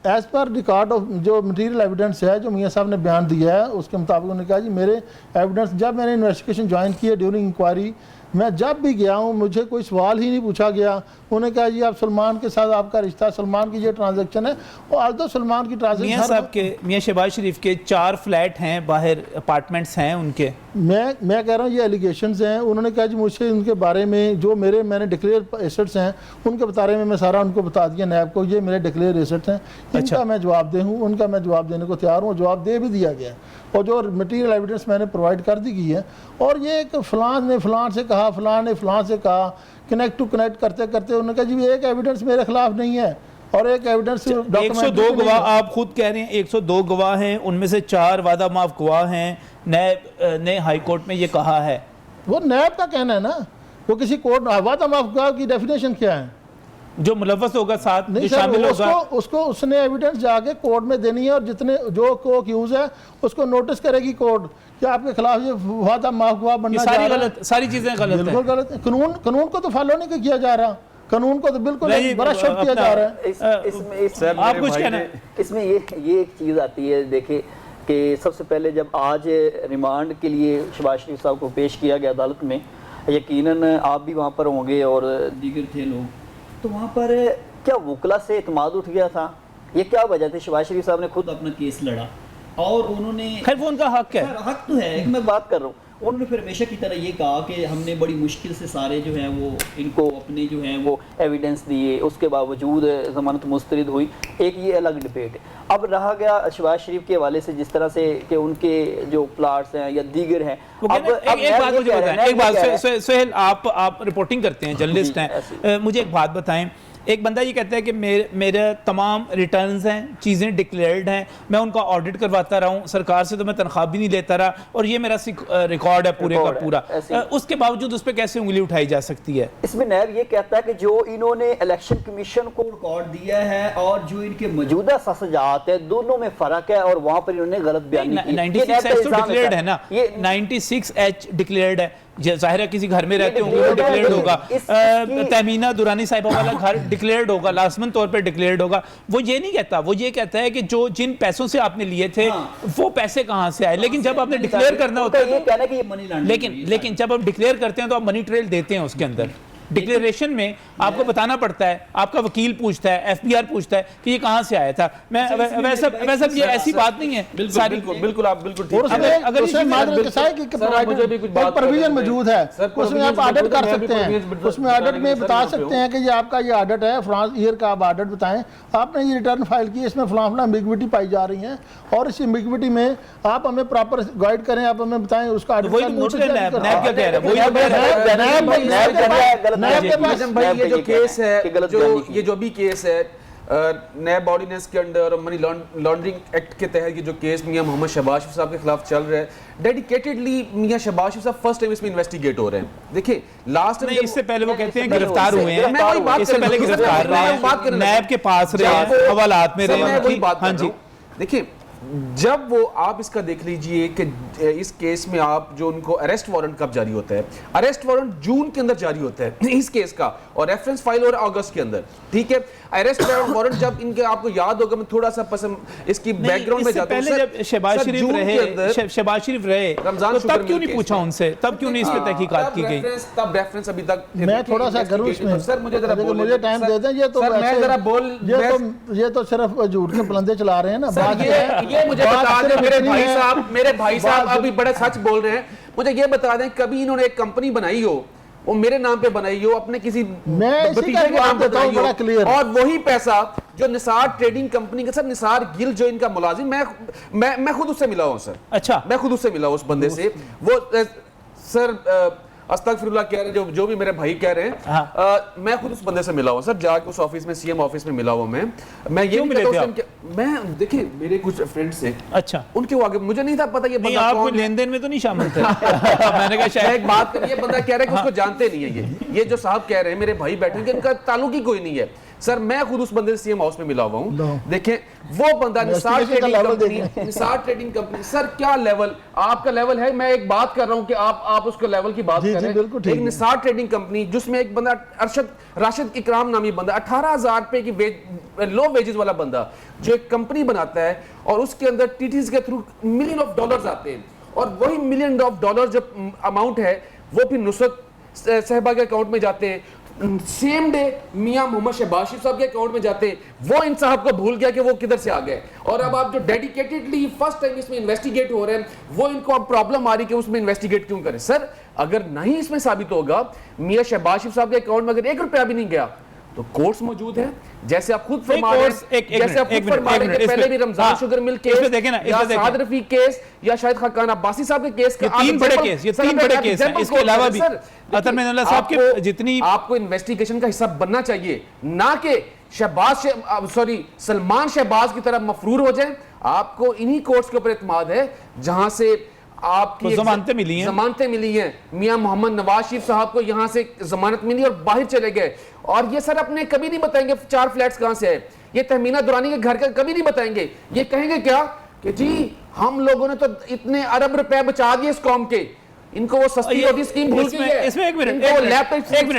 एज पर रिकॉर्ड ऑफ जो मटेरियल एविडेंस है जो मियाँ साहब ने बयान दिया है उसके मुताबिक उन्होंने कहा जी मेरे एविडेंस, जब मैंने इन्वेस्टिगेशन ज्वाइन की है ड्यूरिंग इंक्वायरी, मैं जब भी गया हूँ मुझे कोई सवाल ही नहीं पूछा गया। उन्होंने कहा जी आप सलमान के साथ आपका रिश्ता, सलमान की ये ट्रांजैक्शन है, और आज तो सलमान की ट्रांजैक्शन मियाँ साहब के, मियाँ शहबाज शरीफ के 4 फ्लैट हैं, बाहर अपार्टमेंट्स हैं उनके। मैं कह रहा हूँ ये एलिगेशंस हैं। उन्होंने कहा जी मुझसे उनके बारे में जो मैंने डिक्लेयर एसेट्स हैं उनके बारे में मैं सारा उनको बता दिया नैब को, ये मेरे डिक्लेयर एसेट्स हैं, इनका मैं जवाब दे हूँ, उनका मैं जवाब देने को तैयार हूँ, जवाब दे भी दिया गया, और जो मटेरियल एविडेंस मैंने प्रोवाइड कर दी गई है। और ये एक फलान ने फलान से कहा, फलान ने फलान से कहा, कनेक्ट टू कनेक्ट करते करते उन्होंने कहा जी एक एविडेंस मेरे खिलाफ नहीं है, और एक एविडेंस 102 गवाह आप खुद कह रहे हैं, 102 गवाह हैं, उनमें से 4 वादा माफ गवाह हैं। नैब ने हाई कोर्ट में ये कहा है। वो नैब का कहना है ना, वो किसी कोर्ट वादा माफ गवाह की डेफिनेशन क्या है? जो मुलव्वस होगा साथ, नहीं जो सर, शामिल होगा, उसको उसने एविडेंस जाके कोर्ट में देनी है, और जितने जो को अक्यूज है उसको नोटिस करेगी कोर्ट कि आपके खिलाफ ये वादा माफ गवाह ये बनना सारी जा रहा है। गलत, सारी चीजें गलत बिल्कुल है। गलत है। कानून को तो फॉलो नहीं किया जा रहा, कानून को तो बिल्कुल नहीं, बड़ा शॉर्ट किया जा रहा है। सर, आप मेरे कुछ भाई कहना ने- इसमें ये एक चीज़ आती है, देखिए कि सबसे पहले जब आज रिमांड के लिए शहबाज शरीफ साहब को पेश किया गया अदालत में, यकीनन आप भी वहाँ पर होंगे और दीगर थे लोग, तो वहाँ पर क्या वकला से इत्मीनान उठ गया था? ये क्या वजह थी? शहबाज शरीफ साहब ने खुद अपना केस लड़ा और उन्होंने, खैर वो उनका हक है। हक तो है, मैं बात कर रहा हूँ, उन्होंने फिर हमेशा की तरह ये कहा कि हमने बड़ी मुश्किल से सारे जो हैं वो इनको अपने जो हैं वो एविडेंस दिए, उसके बावजूद ज़मानत मुस्तरद हुई। एक ये अलग डिबेट है। अब रहा गया शहबाज शरीफ के हवाले से, जिस तरह से कि उनके जो प्लाट्स हैं या दीगर हैं, एक बात मुझे बताएं, एक बात सोहेल, आप रिपोर्टिंग करते हैं, जर्नलिस्ट हैं, मुझे एक बात बताएं। एक बंदा ये कहता है कि मेरे तमाम रिटर्न्स हैं, चीज़ें डिक्लेयर्ड हैं, मैं उनका ऑडिट करवाता रहा हूँ, सरकार से तो मैं तनख्वाह भी नहीं लेता रहा, और ये मेरा रिकॉर्ड है पूरे का पूरा, उसके बावजूद उस पर कैसे उंगली उठाई जा सकती है? इसमें नैब ये कहता है कि जो इन्होंने इलेक्शन कमीशन को रिकॉर्ड दिया है और जो इनके मौजूदा सजात है, दोनों में फर्क है, और वहाँ पर इन्होंने गलत बयानी की। 96H तो डिक्लेयर्ड है ना, ये 96H डिक्लेयर्ड है, जाहिर है किसी घर में रहते होंगे वो डिक्लेयर्ड होगा, तहमीना दुरानी साहिबा वाला घर डिक्लेयर्ड होगा, लाजमन तौर पर डिक्लेयर्ड होगा। वो ये नहीं कहता, वो ये कहता है कि जो जिन पैसों से आपने लिए थे वो पैसे कहाँ से आए, लेकिन जब आपने डिक्लेयर करना होता है, ये कहना है कि ये मनी लॉन्ड्रिंग, लेकिन जब आप डिक्लेयर करते हैं तो आप मनी ट्रेल देते हैं उसके अंदर। डिक्लेरेशन में आपको बताना पड़ता है, आपका वकील पूछता है, एफबीआर पूछता है कि ये कहाँ से आया था। मैं वैसा ये ऐसी बात नहीं है सारी। बिल्कुल आप बिल्कुल ठीक और अगर प्रोविजन मौजूद है, उसमें आप ऑडिट कर सकते हैं, उसमें ऑडिट में बता सकते हैं कि ये आपका ये ऑडिट है, फ्रांस ईयर का आप ऑडिट बताएं, आपने ये रिटर्न फाइल की, इसमें फलां फलां एम्बिग्विटी पाई जा रही है, और इस एम्बिग्विटी में आप हमें प्रॉपर गाइड करें, आप हमें बताएं उसका ऑडिट। वही पूछ रहे हैं, नैब क्या कह रहा है, वही ये जो केस है, जो अभी केस है नैब ऑर्डिनेंस के अंडर और मनी लॉन्ड्रिंग एक्ट के तहत, ये जो केस मियां मोहम्मद शहबाज शरीफ साहब के खिलाफ चल रहा है, डेडिकेटेडली मियां शहबाज शरीफ साहब फर्स्ट टाइम इसमें इन्वेस्टिगेट हो रहे हैं। देखिए लास्ट टाइम इससे पहले वो कहते हैं गिरफ्तार हुए हैं, मैं वही बात इससे पहले गिरफ्तार रहे हैं, नैब के पास रहे हैं, हवालात में रहे हैं। वही बात कर रहा हूं। देखिए जब वो आप इसका देख लीजिए कि इस केस में आप जो उनको अरेस्ट वारंट कब जारी होता है, अरेस्ट वारंट जून के अंदर जारी होता है इस केस का, और रेफरेंस फाइल और अगस्त के अंदर, ठीक है। अरेस्ट वारंट जब इनके, आपको याद होगा, मैं थोड़ा सा पसंद इसकी बैकग्राउंड में जाता हूं। पहले जब शहबाज शरीफ रहे रमजान तो तब क्यों नहीं पूछा उनसे, तब क्यों नहीं इस पे तहकीकात की गई? तब रेफरेंस अभी तक मैं थोड़ा सा करूं इसमें, सर मुझे जरा मुझे टाइम दे दें। ये तो मैं जरा बोल, ये तो सिर्फ झूठ के पलंदे चला रहे हैं ना। ये मुझे बता दें मेरे भाई साहब अभी बड़ा सच बोल रहे हैं, मुझे ये बता दें कभी इन्होंने एक कंपनी बनाई हो, वो मेरे नाम पे बनाई हो, अपने किसी भतीजे के नाम पे बनाई हो, और वही पैसा जो निसार ट्रेडिंग कंपनी का, सर निसार गिल जो इनका मुलाजिम, मैं खुद उससे मिला हूं सर। अच्छा, मैं खुद उससे मिला हूं उस बंदे से। वो सर अस्तगफिरुल्लाह कह रहे हैं, जो भी मेरे भाई कह रहे हैं, मैं खुद उस बंदे से मिला हूं सर, जाके उस ऑफिस में, सीएम ऑफिस में मिला हूं मैं ये मिले थे मैं देखिए मेरे कुछ फ्रेंड्स हैं, अच्छा, उनके आगे मुझे नहीं था पता ये बंदा आप कौन है। लेन देन में तो नहीं शामिल थे? मैंने कहा शायद एक बात करिए, बंदा कह रहा है कि उसको जानते नहीं है, ये जो साहब कह रहे हैं मेरे भाई बैठे हैं, इनका ताल्लुक ही कोई नहीं है सर। मैं खुद उस बंदे से सीएम हाउस में मिला हुआ हूं। देखें वो बंदा निसार ट्रेडिंग कंपनी, सर क्या लेवल आपका लेवल है, मैं एक बात कर रहा हूं कि आप उसको लेवल की बात कर रहे हैं। एक निसार ट्रेडिंग कंपनी जिसमें एक बंदा राशिद इकराम नामी बंदा, 18,000 रुपए की लो वेजेस वाला बंदा जो एक कंपनी बनाता है, और उसके अंदर टीटीज के थ्रू $millions of डॉलर्स आते हैं, और वही $millions of डॉलर जो अमाउंट है वो फिर नुसरत साहिबा के अकाउंट में जाते हैं, सेम डे मियां मोहम्मद शहबाज शरीफ साहब के अकाउंट में जाते हैं। वो इन साहब को भूल गया कि वो किधर से आ गए, और अब आप जो डेडिकेटेडली फर्स्ट टाइम इसमें इन्वेस्टिगेट हो रहे हैं, वो इनको अब प्रॉब्लम आ रही कि उसमें इन्वेस्टिगेट क्यों करें। सर अगर नहीं इसमें साबित होगा मियां शहबाज शरीफ साहब के अकाउंट में अगर ₹1 भी नहीं गया, तो कोर्ट्स मौजूद है, जैसे आप खुद फरमा रहे हैं, जैसे आप खुद फरमा रहे हैं कि पहले भी रमजान शुगर मिल केस, या साद रफीक केस, या शायद खाकान अब्बासी साहब के केस, ये तीन बड़े केस हैं। इसके अलावा भी अतर मेहनत साहब के जितनी आपको इन्वेस्टिगेशन का हिस्सा बनना चाहिए, ना कि सलमान शहबाज की तरह मफरूर हो जाए। आपको इन्हीं कोर्ट्स के ऊपर इत्मीनान है जहां से आपकी जमानतें मिली हैं मियां मोहम्मद नवाज शरीफ साहब को यहां से जमानत मिली और बाहर चले गए। और ये सर अपने कभी नहीं बताएंगे 4 फ्लैट्स कहां से है, ये तहमीना दुरानी के घर का कभी नहीं बताएंगे। ये कहेंगे क्या कि जी हम लोगों ने तो इतने अरब रुपए बचा दिए इस कौम के, इनको वो सस्ती रोटी स्कीम भूल गई है। इसमें एक मिनट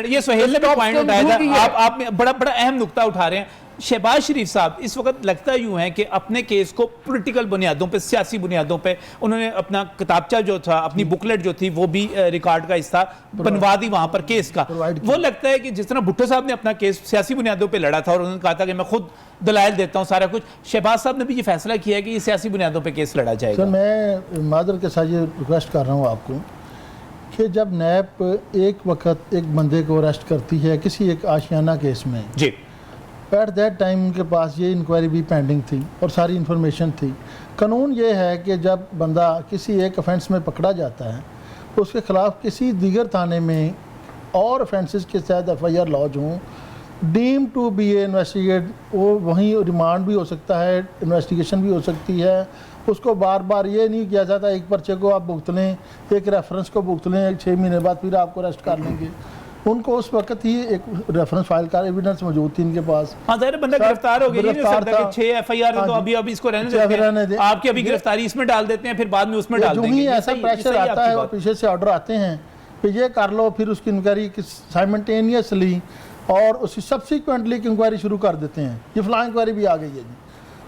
ये सुहेल ने भी पॉइंट उठाया था, आप बड़ा अहम नुक्ता उठा रहे हैं। शहबाज शरीफ साहब इस वक्त लगता यूं है कि अपने केस को पॉलिटिकल बुनियादों पे, सियासी बुनियादों पे उन्होंने अपना किताबचा जो था, अपनी बुकलेट जो थी वो भी रिकॉर्ड का हिस्सा बनवा दी वहां पर केस का। वो लगता है कि जिस तरह भुट्टो साहब ने अपना केस सियासी बुनियादों पे लड़ा था और उन्होंने कहा था कि मैं खुद दलाइल देता हूं सारा कुछ, शहबाज साहब ने भी ये फैसला किया है कि ये सियासी बुनियादों पर केस लड़ा जाएगा। सर मैं मादर के साथ ये रिक्वेस्ट कर रहा हूँ आपको कि जब नैब एक वक्त एक बंदे को अरेस्ट करती है किसी एक आशियाना केस में जी, एट दैट टाइम उनके पास ये इंक्वायरी भी पेंडिंग थी और सारी इन्फॉर्मेशन थी। कानून ये है कि जब बंदा किसी एक ऑफेंस में पकड़ा जाता है उसके ख़िलाफ़ किसी दीगर थाने में और ऑफेंसेस के तहत FIR लॉज हों, deem to be a investigate, वो वहीं रिमांड भी हो सकता है, इन्वेस्टिगेशन भी हो सकती है। उसको बार बार ये नहीं किया जाता एक पर्चे को आप भुगत लें, एक रेफरेंस को भुगत लें, 6 महीने बाद फिर आपको अरेस्ट कर लेंगे। उनको उस वक्त ही एक रेफरेंस फाइल का एविडेंस मौजूद थी इनके पास। हाँ ज़ाहिर बंदा गिरफ्तार हो गया, गिरफ्तार था, 6 FIR है तो अभी इसको रहने देते हैं, आपकी अभी गिरफ्तारी इसमें डाल देते हैं, फिर बाद में उसमें डाल देंगे। ऐसा प्रेशर आता है और पीछे से ऑर्डर आते हैं कि ये कर लो, फिर उसकी इंक्वायरी साइमल्टेनियसली और उसकी सब्सिक्वेंटली इंक्वायरी शुरू कर देते हैं। ये फलां इंक्वायरी भी आ गई है जी,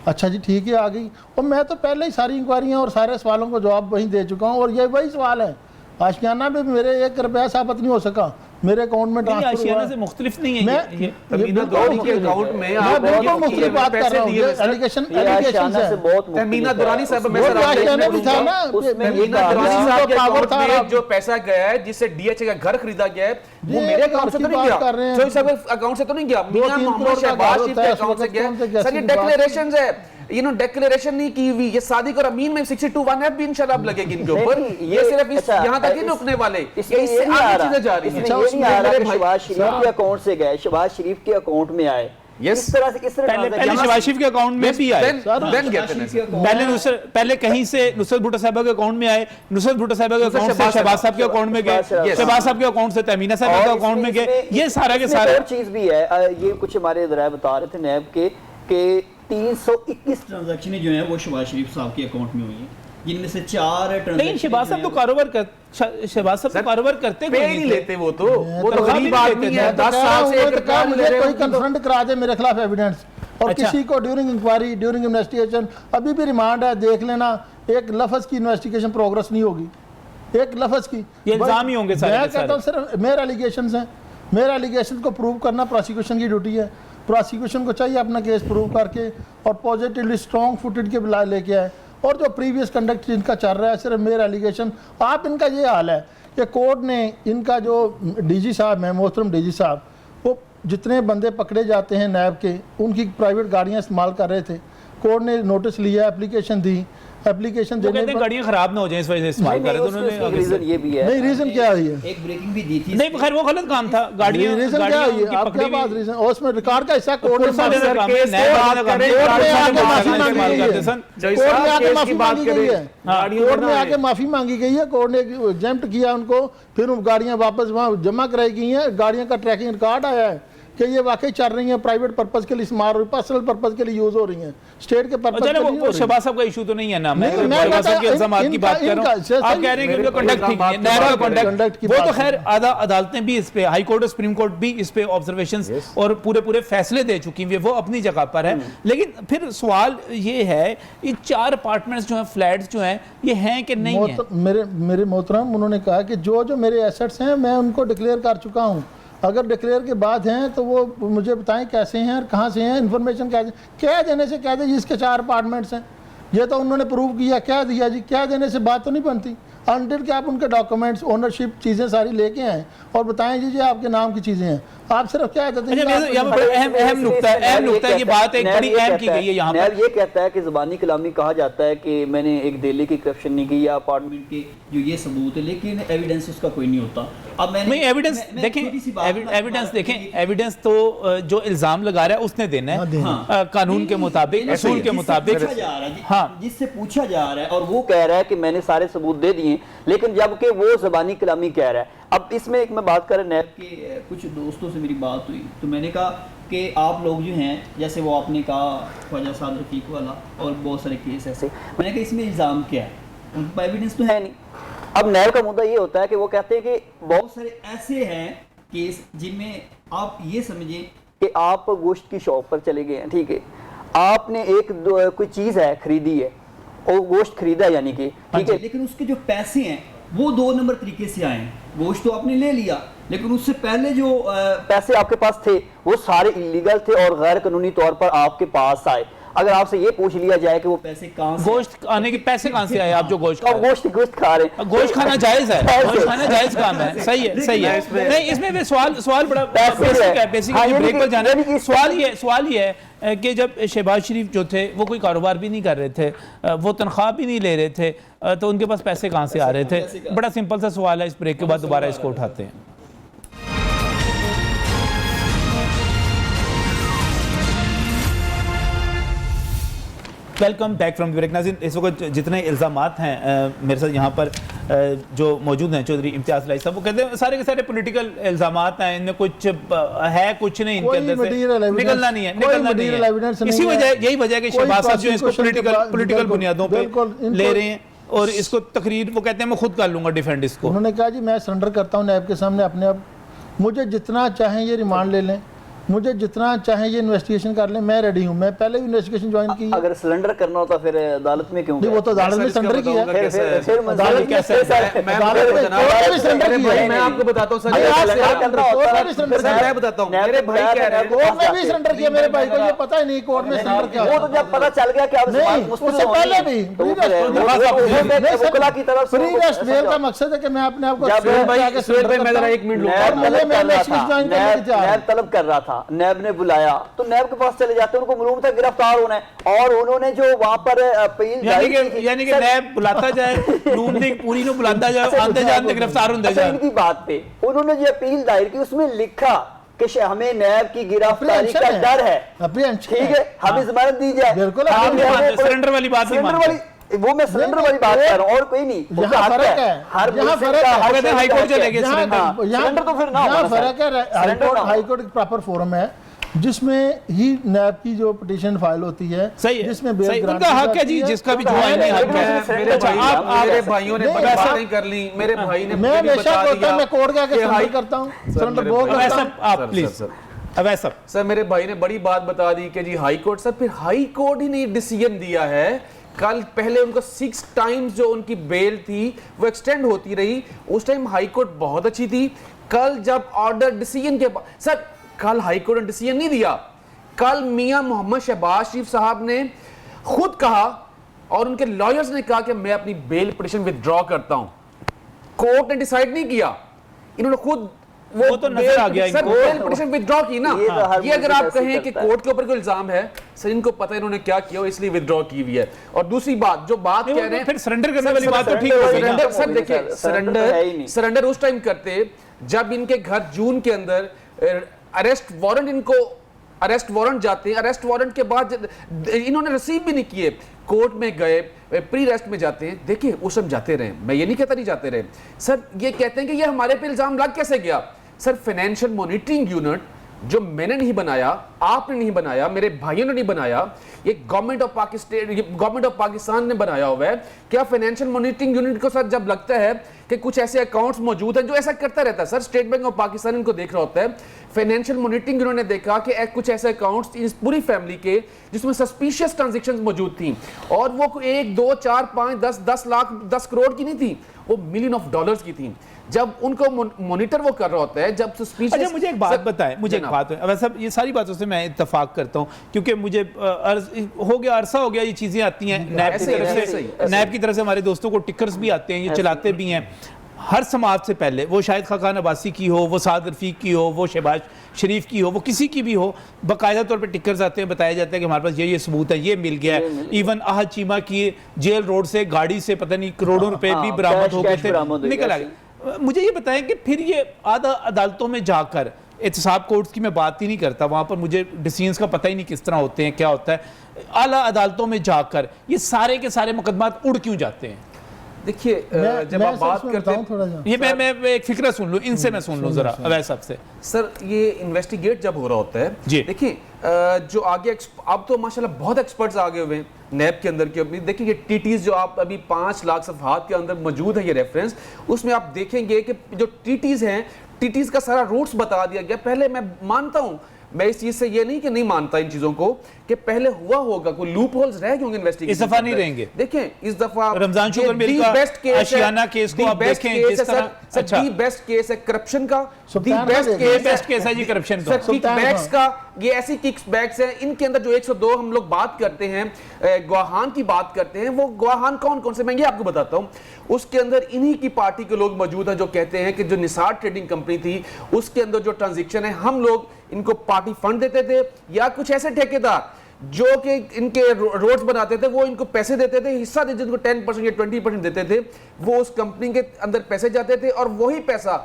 अच्छा जी ठीक है आ गई। और मैं तो पहले ही सारी इंक्वायरियाँ और सारे सवालों को जवाब वहीं दे चुका हूँ और ये वही सवाल है। आशियाना में मेरे 1 रुपया साबित नहीं हो सका, मेरे अकाउंट में ट्रांसफर आशियाना से मुख्तलिफ नहीं है ये तमीना दुरानी के अकाउंट में आप बहुत मुख्तलिफ बात कर रहा हूं। एलिगेशन से बहुत तमीना दुरानी साहब में आशियाना भी था ना, तमीना दुरानी साहब के अकाउंट में जो पैसा गया है जिससे DHA का घर खरीदा गया है वो मेरे अकाउंट से तो नहीं गया, जो सब अकाउंट से तो नहीं गया, मियां मोहम्मद शहबाज शरीफ के अकाउंट से गया। सर ये डिक्लेरेशंस है, डिक्लेरेशन नहीं की हुई, ये सादिक और अमीन में 62(1)F भी इंशाल्लाह लगेगी इनके ऊपर। ये सिर्फ यहाँ तक ही रुकने वाले, इससे आगे चीजें जा रही हैं। शहबाज शरीफ के अकाउंट से गए, शहबाज शरीफ के अकाउंट में आए, इस तरह पहले शहबाज शरीफ के अकाउंट में भी आए, पहले कहीं से नुसरत भुट्टो साहब के अकाउंट में आए, नुसरत भुट्टो साहब के अकाउंट से शहबाज साहब के अकाउंट में गए, शहबाज साहब के अकाउंट से तहमीना साहब के अकाउंट में गए। ये सारा के सारा और चीज भी है, ये कुछ हमारे ज़राए बता रहे थे नैब के 321 ट्रांजैक्शन जो है वो शहबाज शरीफ साहब के अकाउंट में हुई है, जिनमें से 4 नहीं शहबाज साहब तो कारोबार कर, शहबाज साहब तो कारोबार करते पे नहीं लेते, वो तो गरीब आदमी है, 10 साल से एक काम ले रहे हैं। कोई कन्फ्रंट करा दे मेरे खिलाफ एविडेंस और किसी को ड्यूरिंग इंक्वायरी ड्यूरिंग इन्वेस्टिगेशन अभी भी रिमांड है, देख लेना, एक लफ्ज की इन्वेस्टिगेशन प्रोग्रेस नहीं होगी, एक लफ्ज की ये इल्जाम ही होंगे सारे। मैं कहता हूं सिर्फ मेरे एलिगेशंस हैं, मेरे एलिगेशन को प्रूव करना प्रोसिक्यूशन की ड्यूटी है। प्रोसिक्यूशन को चाहिए अपना केस प्रूव करके और पॉजिटिवली स्ट्रॉन्ग फुटेड के बिला लेके आए। और जो प्रीवियस कंडक्ट इनका चल रहा है सिर्फ मेरा एलिगेशन, आप इनका ये हाल है कि कोर्ट ने इनका जो DG साहब है, मोहतरम DG साहब, वो जितने बंदे पकड़े जाते हैं नैब के, उनकी प्राइवेट गाड़ियाँ इस्तेमाल कर रहे थे, कोर्ट ने नोटिस लिया, एप्लीकेशन दी, एप्लीकेशन देने पर गाड़ियां खराब ना हो जाएं इस वजह से इस्तेमाल कर रहे थे उन्होंने। रीजन ये भी है, नहीं रीजन क्या है, एक ब्रेकिंग भी दी थी, नहीं खैर वो गलत काम था, गाड़ियां रीजन क्या है, आपके पास रीजन और उसमें रिकॉर्ड का हिस्सा कोर्ट में माफी मांगी गई है, कोर्ट ने एग्जेम्प्ट किया उनको, फिर गाड़ियां वापस वहाँ जमा कराई गई हैं, गाड़ियों का ट्रैकिंग रिकॉर्ड आया है कि ये वाकई चल रही हैं, प्राइवेट पर्पस के लिए इस्तेमाल हो रही, पर्सनल पर्पस के लिए यूज हो रही हैं, स्टेट के पर्पस के लिए नहीं हो रही। शहबाज साहब का इशू तो नहीं है ना, मैं के इल्जामात की बात कर रहा हूं, आप कह रहे हैं कि कंडक्ट ठीक है, नहर का कंडक्ट वो तो खैर आधा अदालतें भी इस पे, हाई कोर्ट और सुप्रीम कोर्ट भी इस पे ऑब्जर्वेशंस और पूरे फैसले दे चुकी हैं, वो अपनी जगह पर है। लेकिन फिर सवाल ये है, ये 4 अपार्टमेंट्स जो हैं, फ्लैट्स जो हैं, ये हैं कि नहीं है? मेरे मोहतरम उन्होंने कहा कि जो मेरे एसेट्स हैं मैं उनको डिक्लेयर कर चुका हूँ, अगर डिक्लेयर के बाद हैं तो वो मुझे बताएं कैसे हैं और कहाँ से हैं, इन्फॉर्मेशन कैसे, क्या देने से कह दे जी इसके 4 अपार्टमेंट्स हैं, ये तो उन्होंने प्रूव किया, क्या दिया जी, क्या देने से बात तो नहीं बनती। अनटिल कि आप उनके डॉक्यूमेंट्स, ओनरशिप, चीज़ें सारी लेके आए और बताएं जी आपके नाम की चीज़ें हैं। आप सिर्फ क्या कहते हैं, अच्छा, यहाँ पर अहम नुकता है कि बात एक बड़ी अहम की गई है यहाँ पर। ये कहता है कि ज़बानी कलामी कहा जाता है कि मैंने एक दिल्ली की करप्शन नहीं की या अपार्टमेंट के जो ये सबूत है, लेकिन एविडेंस उसका कोई नहीं होता। अब मैंने नहीं, एविडेंस देखें, एविडेंस तो जो इल्जाम लगा रहा है उसने देना है कानून के मुताबिक, असूल के मुताबिक। हाँ, जिससे पूछा जा रहा है और वो कह रहा है कि मैंने सारे सबूत दे दिए, लेकिन जबकि वो ज़बानी कलामी कह रहा है। अब इसमें एक मैं बात कर नैब के कुछ दोस्तों से मेरी बात हुई तो मैंने कहा कि आप लोग जो हैं, जैसे वो आपने कहा ख्वाजा साद रफीक वाला और बहुत सारे केस ऐसे, मैंने कहा इसमें इल्ज़ाम क्या है, उनके पास एविडेंस तो है नहीं। अब नैब का मुद्दा ये होता है कि वो कहते हैं कि बहुत सारे ऐसे हैं केस जिनमें आप ये समझें कि आप गोश्त की शॉप पर चले गए हैं, ठीक है, आपने कोई चीज़ है खरीदी है और गोश्त खरीदा है, यानी कि ठीक है, लेकिन उसके जो पैसे हैं वो 2 नंबर तरीके से आए हैं। गोश्त तो आपने ले लिया, लेकिन उससे पहले जो पैसे आपके पास थे वो सारे इलीगल थे और गैर कानूनी तौर पर आपके पास आए। अगर आपसे ये पूछ लिया जाए कि वो पैसे कहाँ से, गोश्त आने के पैसे कहाँ से आए, आप जो गोश्त खा रहे हैं, गोश्त खाना जायज है, गोश्त खाना जायज काम है, सही है, सही है। नहीं, इसमें भी सवाल बड़ा बेसिक ब्रेक पर जाना है। सवाल ये है कि जब शहबाज शरीफ जो थे वो कोई कारोबार भी नहीं कर रहे थे, वो तनख्वाह भी नहीं ले रहे थे, तो उनके पास पैसे कहाँ से आ रहे थे? बड़ा सिंपल सा सवाल है, इस ब्रेक के बाद दोबारा इसको उठाते हैं। Welcome back from break. नाज़रीन, इस वक्त जितने इल्ज़ामात हैं मेरे साथ यहाँ पर जो मौजूद हैं चौधरी इम्तियाज़ इलाही साहब, वो कहते हैं सारे के सारे पॉलिटिकल इल्ज़ामात हैं, इनमें कुछ है कुछ नहीं, इनके अंदर से निकलना नहीं है। इसी वजह, यही वजह है कि शहबाज साहब जो इसको पॉलिटिकल बुनियादों पर ले रहे हैं और इसको तकरीर, वो कहते हैं मैं खुद कर लूँगा डिफेंड इसको। उन्होंने कहा जी मैं सरेंडर करता हूँ नैब के सामने अपने आप, मुझे जितना चाहें ये रिमांड ले लें, मुझे जितना चाहे ये इन्वेस्टिगेशन कर ले, मैं रेडी हूँ। मैं पहले भी इन्वेस्टिगेशन ज्वाइन की। अगर सिलेंडर करना होता फिर अदालत में क्यों? वो तो अदालत में सिलेंडर किया, फिर अदालत कैसे, मैं आपको बताता हूँ सर, मैं बताता हूँ, मेरे भाई कह रहे हैं कोर्ट में भी सिलेंडर किया, मेरे भाई को ये पता ही नहीं कोर्ट में सिलेंडर किया। वो तो जब पता चल गया कि आप उससे पहले भी वकीला की तरफ फ्री रेस्ट बेल का मकसद है कि मैं अपने आप को तलब कर रहा था, नैब ने बुलाया तो नैब के पास चले जाते, उनको मालूम था गिरफ्तार होना है और उन्होंने जो वहां पर अपील, यानी कि नैब बुलाता जाए, नून लीग पूरी नो बुलाता जाए, आंते जाते गिरफ्तार होते जाए। इनकी बात पे उन्होंने जो अपील दायर की उसमें लिखा कि हमें नैब की गिरफ्तारी का डर है, ठीक है, हमें जमानत दी जाए। बिल्कुल सरेंडर वाली बात नहीं, वो मैं सिलेंडर वाली बात कर रहा हूँ और कोई नहीं। यहाँ फर्क है, यहाँ फर्क है, हाईकोर्ट चले गए सिलेंडर तो फिर ना, यहाँ फर्क है। हाईकोर्ट एक प्रॉपर फोरम है जिसमें ही नैब की जो पिटीशन फाइल होती है, सही है, जिसमें उनका हक है जी, जिसका भी ज्वाइन हक है। मेरे भाइयों ने बहस नहीं कर ली, मेरे भाई ने मैं हमेशा मैं कोर्ट के आगे सरेंडर करता हूँ, सरेंडर बोल करता हूँ। आप प्लीज अवैसा सर, मेरे भाई ने बड़ी बात बता दी कि जी हाई कोर्ट, सर फिर हाई कोर्ट ही ने डिसीजन दिया है। कल पहले उनको 6 टाइम्स जो उनकी बेल थी वो एक्सटेंड होती रही, उस टाइम हाई कोर्ट बहुत अच्छी थी। कल जब ऑर्डर डिसीजन के बाद, सर कल हाई कोर्ट ने डिसीजन नहीं दिया, कल मियां मोहम्मद शहबाज शरीफ साहब ने खुद कहा और उनके लॉयर्स ने कहा कि मैं अपनी बेल पिटीशन विथड्रॉ करता हूं। कोर्ट ने डिसाइड नहीं किया, इन्होंने खुद वो तो नजर आ गया सर, बेल पिटीशन विथड्रॉ की ना। ये अगर आप कहें कि कोर्ट के ऊपर कोई इल्जाम है, सर इनको पता है इन्होंने क्या किया, इसलिए विथड्रॉ की हुई है। और दूसरी बात जो बात कह रहे हैं, फिर सरेंडर करने वाली बात तो ठीक हो गई। सर देखिए, सरेंडर उस टाइम करते जब इनके घर जून के अंदर अरेस्ट वारंट जाते हैं, अरेस्ट वारंट के बाद इन्होंने रिसीव भी नहीं किए, कोर्ट में गए, प्री अरेस्ट में जाते हैं। देखिए उस समय जाते रहे, मैं ये नहीं कहता नहीं जाते रहे। सर ये कहते हैं कि ये हमारे पे इल्जाम लग कैसे गया? सर फाइनेंशियल मॉनिटरिंग यूनिट जो मैंने नहीं बनाया, आपने नहीं बनाया, मेरे भाइयों ने नहीं बनाया, ये गवर्नमेंट ऑफ पाकिस्तान ने बनाया हुआ है। क्या फाइनेंशियल मॉनिटरिंग यूनिट को सर जब लगता है कि कुछ ऐसे अकाउंट्स मौजूद हैं, जो ऐसा करता रहता है sir, state bank of Pakistan इनको देख रहा होता है, फाइनेंशियल मॉनिटरिंग यूनिट ने देखा कि कुछ ऐसे अकाउंट्स इस पूरी फैमिली के जिसमें सस्पिशियस ट्रांजैक्शंस मौजूद थी, और वो 1, 2, 4, 5, 10 लाख 10 करोड़ की नहीं थी, वो $मिलियन की थी। जब उनको मॉनिटर वो कर रहा होता है, जब सस्पिशियस। अच्छा मुझे एक बात बताएं, मुझे एक बात है, वैसे ये सारी बातों से मैं इत्तेफाक करता हूँ, क्योंकि मुझे हो गया अरसा हो गया ये चीज़ें आती हैं नैब की तरफ से, नैब की तरफ से हमारे दोस्तों को टिकर्स भी आते हैं, ये चलाते भी हैं। हर समाज से पहले, वो शायद खाकान अब्बासी की हो, वो साद रफ़ीक की हो, वो शहबाज शरीफ की हो, वो किसी की भी हो, बाकायदा तौर पे टिकर्स आते हैं, बताया जाता है कि हमारे पास ये सबूत है, ये मिल गया है। इवन आहद चीमा की जेल रोड से गाड़ी से पता नहीं करोड़ों रुपए भी बरामद हो गए थे, निकल आ गए। मुझे ये बताएं कि फिर ये आधा अदालतों में जाकर, एहतसाब कोर्ट्स की मैं बात ही नहीं करता, वहाँ पर मुझे डिसीजंस का पता ही नहीं किस तरह होते हैं, क्या होता है, आला अदालतों में जाकर ये सारे के सारे मुकदमात उड़ क्यों जाते हैं? देखिए जब आप बात करते हैं, ये मैं एक फिक्र सुन लूं, इनसे मैं सुन लूं जरा अवैध साहब से। सर ये इन्वेस्टिगेट जब हो रहा होता है जी, देखिए जो आगे अब तो माशाल्लाह बहुत एक्सपर्ट्स आगे हुए हैं नैब के अंदर के। अपनी देखिए ये टीटीज जो आप अभी 5 लाख सफ़हात के अंदर मौजूद है, ये रेफरेंस, उसमें आप देखेंगे कि जो टीटीज हैं, टीटीज का सारा रूट्स बता दिया गया। पहले मैं मानता हूं, मैं इस चीज से ये नहीं कि नहीं मानता इन चीजों को, कि पहले हुआ होगा, कोई लूप होल्स रह गए होंगे इन्वेस्टिगेशन, इस दफा नहीं रहेंगे। देखें इस दफा रमजान शुगर मिल का आशियाना केस को आप देखें, जिस तरह अच्छा दी बेस्ट केस है करप्शन का, दी बेस्ट केस है जी करप्शन का, किकबैक्स का, ये ऐसी किकबैक्स हैं इनके अंदर जो 102 हम लोग बात करते हैं, गवाहान की बात करते हैं, वो गवाहान कौन कौन से, मैं ये आपको बताता हूं। उसके अंदर इन्हीं की पार्टी के लोग मौजूद हैं जो कहते हैं कि जो निसार ट्रेडिंग कंपनी थी उसके अंदर जो ट्रांजैक्शन है, हम लोग इनको पार्टी फंड देते थे या कुछ ऐसे ठेकेदार जो कि इनके रोड्स बनाते थे वो इनको पैसे देते थे, हिस्सा देते थे, जिनको 10% या 20% देते थे, वो उस कंपनी के अंदर पैसे जाते थे और वही पैसा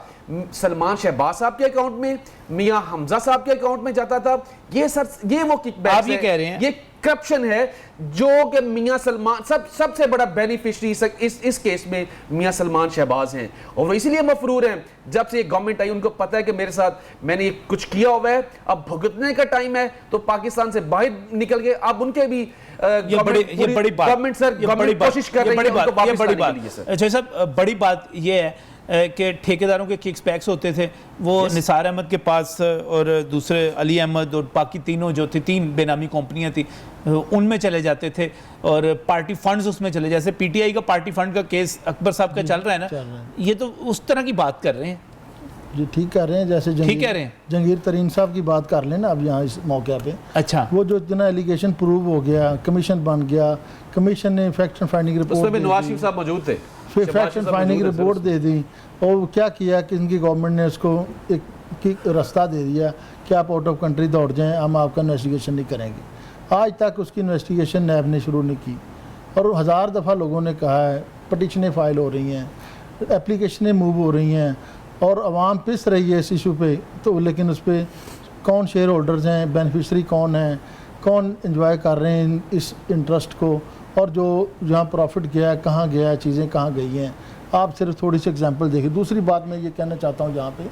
सलमान शहबाज साहब के अकाउंट में, मियां हमजा साहब के अकाउंट में जाता था। ये सर ये वो किकबैक्स आप ये कह रहे हैं, ये करप्शन है जो कि मियां सलमान सबसे बड़ा बेनिफिशियरी इस केस में मियां सलमान शहबाज हैं, और वो इसीलिए मफरूर हैं। जब से ये गवर्नमेंट आई उनको पता है कि मेरे साथ मैंने ये कुछ किया हुआ है, अब भुगतने का टाइम है, तो पाकिस्तान से बाहर निकल गए। अब उनके भी गवर्नमेंट सर कोशिश कर रही है उनको वापस लाने के लिए सर। अच्छा साहब, बड़ी बात ये है कि ठेकेदारों के किक्सबैक्स होते थे, वो निसार अहमद के पास और दूसरे अली अहमद और बाकी तीनों जो थी, 3 बेनामी कंपनियां थी, उनमें चले जाते थे और पार्टी फंड्स उसमें चले, जैसे पीटीआई का पार्टी फंड का केस अकबर साहब का चल रहा है ना, ये तो उस तरह की बात कर रहे हैं जी। ठीक कह रहे हैं, जैसे ठीक कह रहे हैं, जंगीर तरीन साहब की बात कर लेना अब यहाँ इस मौके पे। अच्छा, वो जो इतना एलिगेशन प्रूव हो गया, कमीशन बन गया, कमीशन ने फैक्ट एंड फाइंडिंग रिपोर्ट, उसमें नवाज शरीफ साहब मौजूद थे, फिर फैक्ट एंड फाइंडिंग रिपोर्ट दे दी, और क्या किया कि इनकी गवर्नमेंट ने उसको एक रास्ता दे दिया कि आप आउट ऑफ कंट्री दौड़ जाएं, हम आपका इन्वेस्टिगेशन नहीं करेंगे। आज तक उसकी इन्वेस्टिगेशन नैब ने शुरू नहीं की, और 1000 दफ़ा लोगों ने कहा है, पटिशनें फाइल हो रही हैं, एप्लीकेशनें मूव हो रही हैं, और आवाम पिस रही है इस इशू पे, तो लेकिन उस पर कौन शेयर होल्डर्स हैं, बेनिफिशरी कौन हैं, कौन एंजॉय कर रहे हैं इस इंटरेस्ट को, और जो जहाँ प्रॉफिट गया है, कहाँ गया है, चीज़ें कहाँ गई हैं। आप सिर्फ थोड़ी सी एग्जांपल देखिए। दूसरी बात मैं ये कहना चाहता हूँ यहाँ पे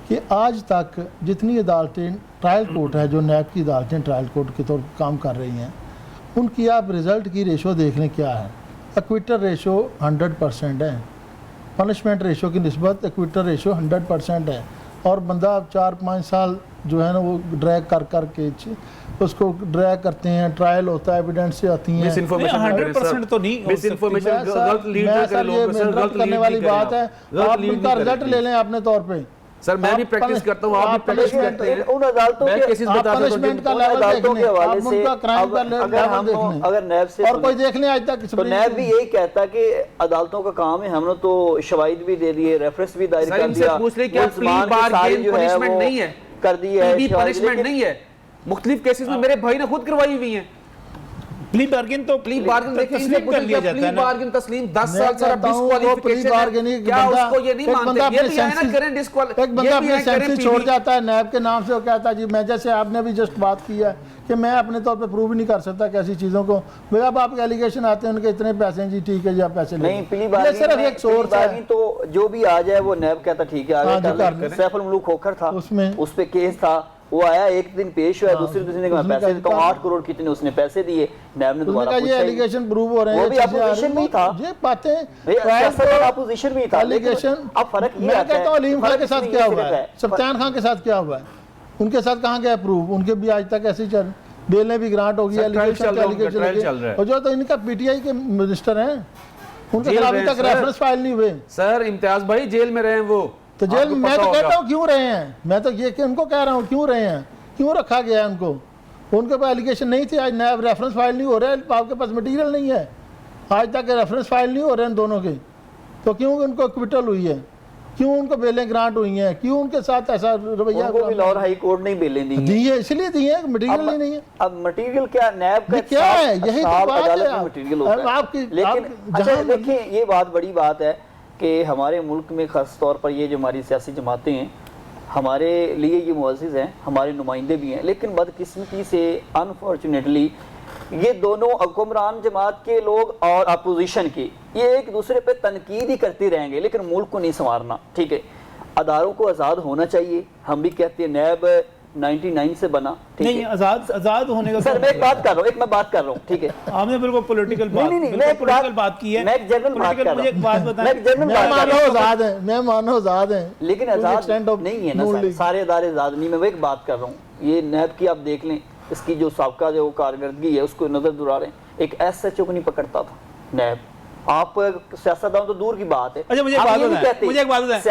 कि आज तक जितनी अदालतें, ट्रायल कोर्ट है, जो नैब की अदालतें ट्रायल कोर्ट के तौर पर काम कर रही हैं, उनकी आप रिज़ल्ट की रेशो देख लें क्या है। एक्विटर रेशो 100% है, पनिशमेंट रेशो की निस्बत एक्विटर रेशो 100% है, और बंदा 4-5 साल जो है ना वो ड्रैग कर के उसको ड्रैग करते हैं, ट्रायल होता है, एविडेंस से आती हैं। 100% तो नहीं, मिसइंफॉर्मेशन गलत लीड करने वाली बात है। आप उनका रिजल्ट ले लें अपने तौर पे। सर मैं भी प्रैक्टिस करता हूं, आप भी प्रैक्टिस करते हैं। उन अदालतों के पनिशमेंट का लेवल देखने, आप उनका क्राइम का लेवल देखने, अगर नैब से और कोई देख लें आज तक, तो नैब भी यही कहता कि अदालतों का काम है, हमने तो शवाहिद भी दे दिए, रेफरेंस भी दायर कर दिया, पूछ ले क्या प्ली बारगेन पनिशमेंट नहीं है, कर दी है, पनिशमेंट नहीं है। मुख्तलिफ केसेस में मेरे भाई ने खुद करवाई हुई है प्ली बार्गेन, तो प्ली बार्गेन देखिए तस्लीम कर लिया जाता है ना, बार्गेन तस्लीम 10 साल से डिस्क्वालिफिकेशन, क्या उसको ये नहीं मानते, ये भी है ना करें डिस्क्वालिफिकेशन, एक बंदा अपने सेंस छोड़ जाता है नैब के नाम से, वो कहता है जी, मैं जैसे आपने भी जस्ट बात की है कि मैं अपने तौर पे प्रूव नहीं कर सकता कैसी चीज़ों को, भैया अब आपके एलिगेशन आते हैं उनके इतने पैसे हैं जी, ठीक है जी आप पैसे नहीं, प्ली बार्गेन सिर्फ एक सोर्स है, तो जो भी आ जाए वो नैब कहता ठीक है आगे कर ले। सैफुल मुल्क खोखर था, उसमें उस पे केस था, वो आया, एक दिन पेश हुआ, दूसरे दिन का पैसे देता हूं, 8 करोड़ कितने उसने पैसे दिए, नैब ने दोबारा पूछा, ये एलिगेशन प्रूव हो रहे हैं, वो भी अपोजिशन में था, ये बातें अपोजिशन में था, एलिगेशन। अब फर्क ये मैं कहता हूं अलीम खान के साथ क्या हुआ है, सफ्तान खान के साथ क्या हुआ है, उनके साथ कहां गया प्रूव, उनके भी आज तक ऐसे चल, बेलें भी ग्रांट होगी, एलिगेशन और जो तो इनका पीटीआई के मिनिस्टर हैं, उनके खिलाफ अभी तक रेफरेंस फाइल नहीं हुए। सर इम्तियाज भाई जेल में रहे हैं वो, तो जेल में मैं तो कहता हूँ क्यों रहे हैं, मैं तो ये उनको कह रहा हूँ क्यों रहे हैं, क्यों रखा गया है उनको? उनके पास एलिगेशन नहीं थे, आज नया रेफरेंस फाइल नहीं हो रहा है, आपके पास मटेरियल नहीं है, आज तक रेफरेंस फाइल नहीं हो रहे हैं दोनों के, तो क्यों उनको एक्विटल हुई है, क्यों उनको बेलें ग्रांट हुई हैं, क्यों उनके साथ ऐसा रवैया? उनको भी लाहौर हाई कोर्ट नहीं बेलें दी है, इसलिए दी है, मटेरियल ही नहीं है। अब मटेरियल क्या, नैब का क्या है, यही तो बात है मटेरियल होता है। आपकी। लेकिन अच्छा देखिए, ये बात बड़ी बात है कि हमारे मुल्क में खास तौर पर ये जो हमारी सियासी जमातें हैं, हमारे लिए ये मुअज़्ज़िज़ हैं, हमारे नुमाइंदे भी हैं, लेकिन बदकिस्मती से अनफॉर्चुनेटली ये दोनों हुक्मरान जमात के लोग और अपोजिशन के ये एक दूसरे पे तनकीद ही करते रहेंगे, लेकिन मुल्क को नहीं संवारना। ठीक है, अदारों को आज़ाद होना चाहिए, हम भी कहते हैं नैब 99 से बना, ठीक नहीं, है, आजाद होने का सर मैं एक बात कर रहा हूँ, ठीक है, आपने बिल्कुल पॉलिटिकल बात, नहीं, बिल्कुल मैं पॉलिटिकल बात की है। मैं एक जनरल बात कर रहा हूं। मुझे एक बात बताएं, मैं एक जनरल मैं बात कर मानो रहा हूं। आज़ाद है, मैं मानो आज़ाद है, लेकिन आज़ाद नहीं है ना सर, सारे अदारे आज़ाद नहीं। मैं एक बात कर रहा हूँ, ये नैब की आप देख लें, इसकी जो साबका जो कारकर्दगी है उसको नज़र दुरा रहे हैं। एक SHO को नहीं पकड़ता था नैब, आप सियासतदान तो दूर की बात है। अच्छा मुझे एक बात बताएं,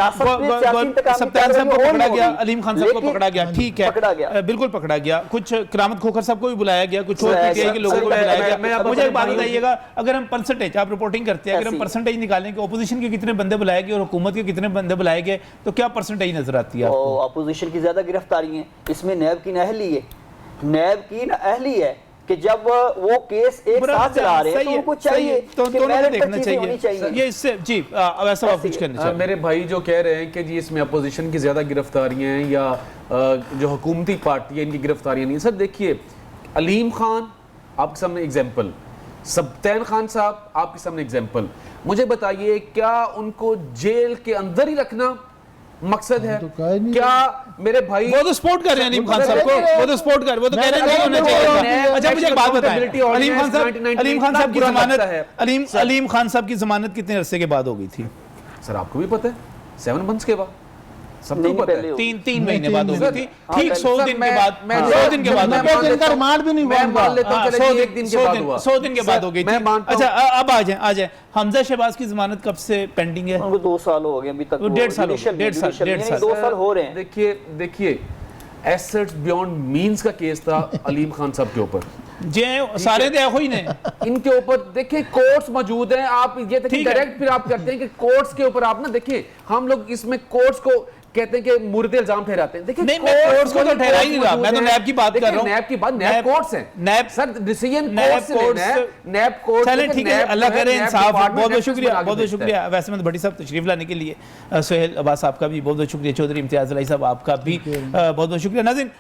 सप्तान साहब को पकड़ा गया, अलीम खान साहब को पकड़ा गया, ठीक है, बिल्कुल पकड़ा गया, कुछ करामत खोखर साहब को भी बुलाया गया, कुछ और PTI के लोगों को बुलाया गया। मुझे एक बात बताइएगा, अगर हम परसेंटेज, आप रिपोर्टिंग करते हैं, अगर हम परसेंटेज निकालें कि ओपोजिशन के कितने बंदे बुलाए गए और हुकूमत के कितने बंदे बुलाए गए, तो क्या परसेंटेज नजर आती है? अपोजिशन की ज्यादा गिरफ्तारी है, इसमें नैब की नाअहली है, नैब की नाअहली है कि जब वो केस एक साथ चला रहे हैं तो उनको चाहिए तो कि दोनों को देखना चाहिए। चाहिए ये इससे जी वैसा आप कुछ करना चाहिए। मेरे भाई जो कह रहे हैं कि जी इसमें अपोजिशन की ज़्यादा गिरफ्तारियां हैं या जो हुकूमती पार्टी है इनकी गिरफ्तारियां नहीं। सर देखिए, अलीम खान आपके सामने एग्जाम्पल, सब्तैन खान साहब आपके सामने एग्जाम्पल। मुझे बताइए, क्या उनको जेल के अंदर ही रखना मकसद है? क्या मेरे भाई वो तो सपोर्ट कर रहे हैं अलीम खान साहब को, वो तो सपोर्ट कर, वो तो कह रहे हैं नहीं होना चाहिए। अच्छा मुझे एक बात बताएं, अलीम खान साहब की जमानत, अलीम खान साहब की जमानत कितने अरसे के बाद हो गई थी? सर आपको भी पता है, 7 मंथ्स के बाद, सबको पता है, 3 महीने बाद हो गई थी, ठीक 100 दिन के बाद, 100 दिन के बाद, 100 दिन के बाद हो गई थी। अच्छा अब आ जाए, हमजा शहबाज की जमानत कब से पेंडिंग है? उनको 2 साल हो गए अभी तक, 1.5 साल, 2 साल हो रहे हैं। देखिए एसेट्स बियॉन्ड मींस का केस था अलीम खान साहब के ऊपर, जे सारे दे ही ने इनके ऊपर देखिए कोर्ट्स मौजूद हैं। आप ये डायरेक्ट फिर आप करते हैं कि कोर्ट्स के ऊपर आप ना देखिए, हम लोग इसमें कोर्ट्स को कहते हैं कि मुर्दे इल्जाम ठहराते हैं। देखिए नहीं, मैं कोर्ट्स को तो ठहरा ही नहीं रहा, मैं तो नैब की बात कर रहा हूं। नैब की बात, नैब कोर्ट्स हैं, नैब सर डिसीजन कोर्ट्स से नैब कोर्ट्स। चलें ठीक है, अल्लाह करे इंसाफ। बहुत बहुत शुक्रिया, बहुत बहुत शुक्रिया वैसे में भट्टी साहब तशरीफ लाने के लिए, सुहेल अब्बास आपका भी बहुत बहुत शुक्रिया, चौधरी इम्तियाज अली साहब आपका भी बहुत बहुत शुक्रिया। नाज़रीन,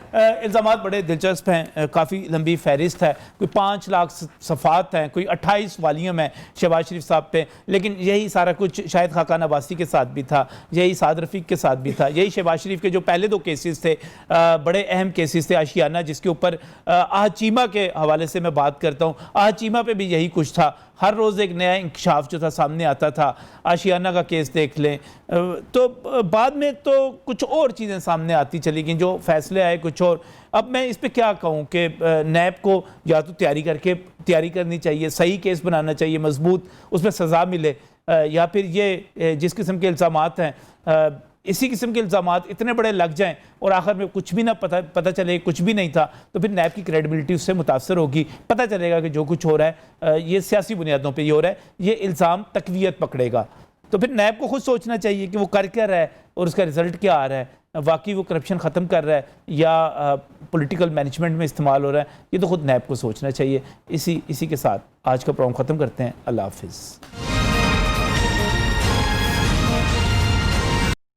इल्ज़ामात बड़े दिलचस्प हैं, काफ़ी लंबी फहरिस्त है, कोई 5 लाख सफ़ात हैं, कोई 28 वालियम है शहबाज शरीफ साहब पे, लेकिन यही सारा कुछ शायद खाकान अब्बासी के साथ भी था, यही साद रफ़ीक के साथ भी था, यही शहबाज शरीफ के जो पहले 2 केसेस थे, बड़े अहम केसेस थे, आशियाना जिसके ऊपर आहचीमा के हवाले से मैं बात करता हूँ, आहचीमा पे भी यही कुछ था, हर रोज़ एक नया इंकशाफ जो था सामने आता था। आशियाना का केस देख लें, तो बाद में तो कुछ और चीज़ें सामने आती चली गई, जो फैसले आए कुछ और। अब मैं इस पे क्या कहूँ कि नैब को या तो तैयारी करनी चाहिए, सही केस बनाना चाहिए, मजबूत, उसमें सज़ा मिले, या फिर ये जिस किस्म के इल्ज़ामात हैं, इसी किस्म के इल्ज़ामात इतने बड़े लग जाएं और आखिर में कुछ भी ना पता चले, कुछ भी नहीं था, तो फिर नैब की क्रेडिबिलिटी उससे मुतासर होगी। पता चलेगा कि जो कुछ हो रहा है ये सियासी बुनियादों पे ये हो रहा है, ये इल्ज़ाम तकवीयत पकड़ेगा। तो फिर नैब को खुद सोचना चाहिए कि वो कर क्या रहा है और उसका रिजल्ट क्या आ रहा है, वाकई वो करप्शन ख़त्म कर रहा है या पॉलिटिकल मैनेजमेंट में इस्तेमाल हो रहा है, ये तो खुद नैब को सोचना चाहिए। इसी के साथ आज का प्रोग्राम ख़त्म करते हैं। अल्लाह हाफिज़।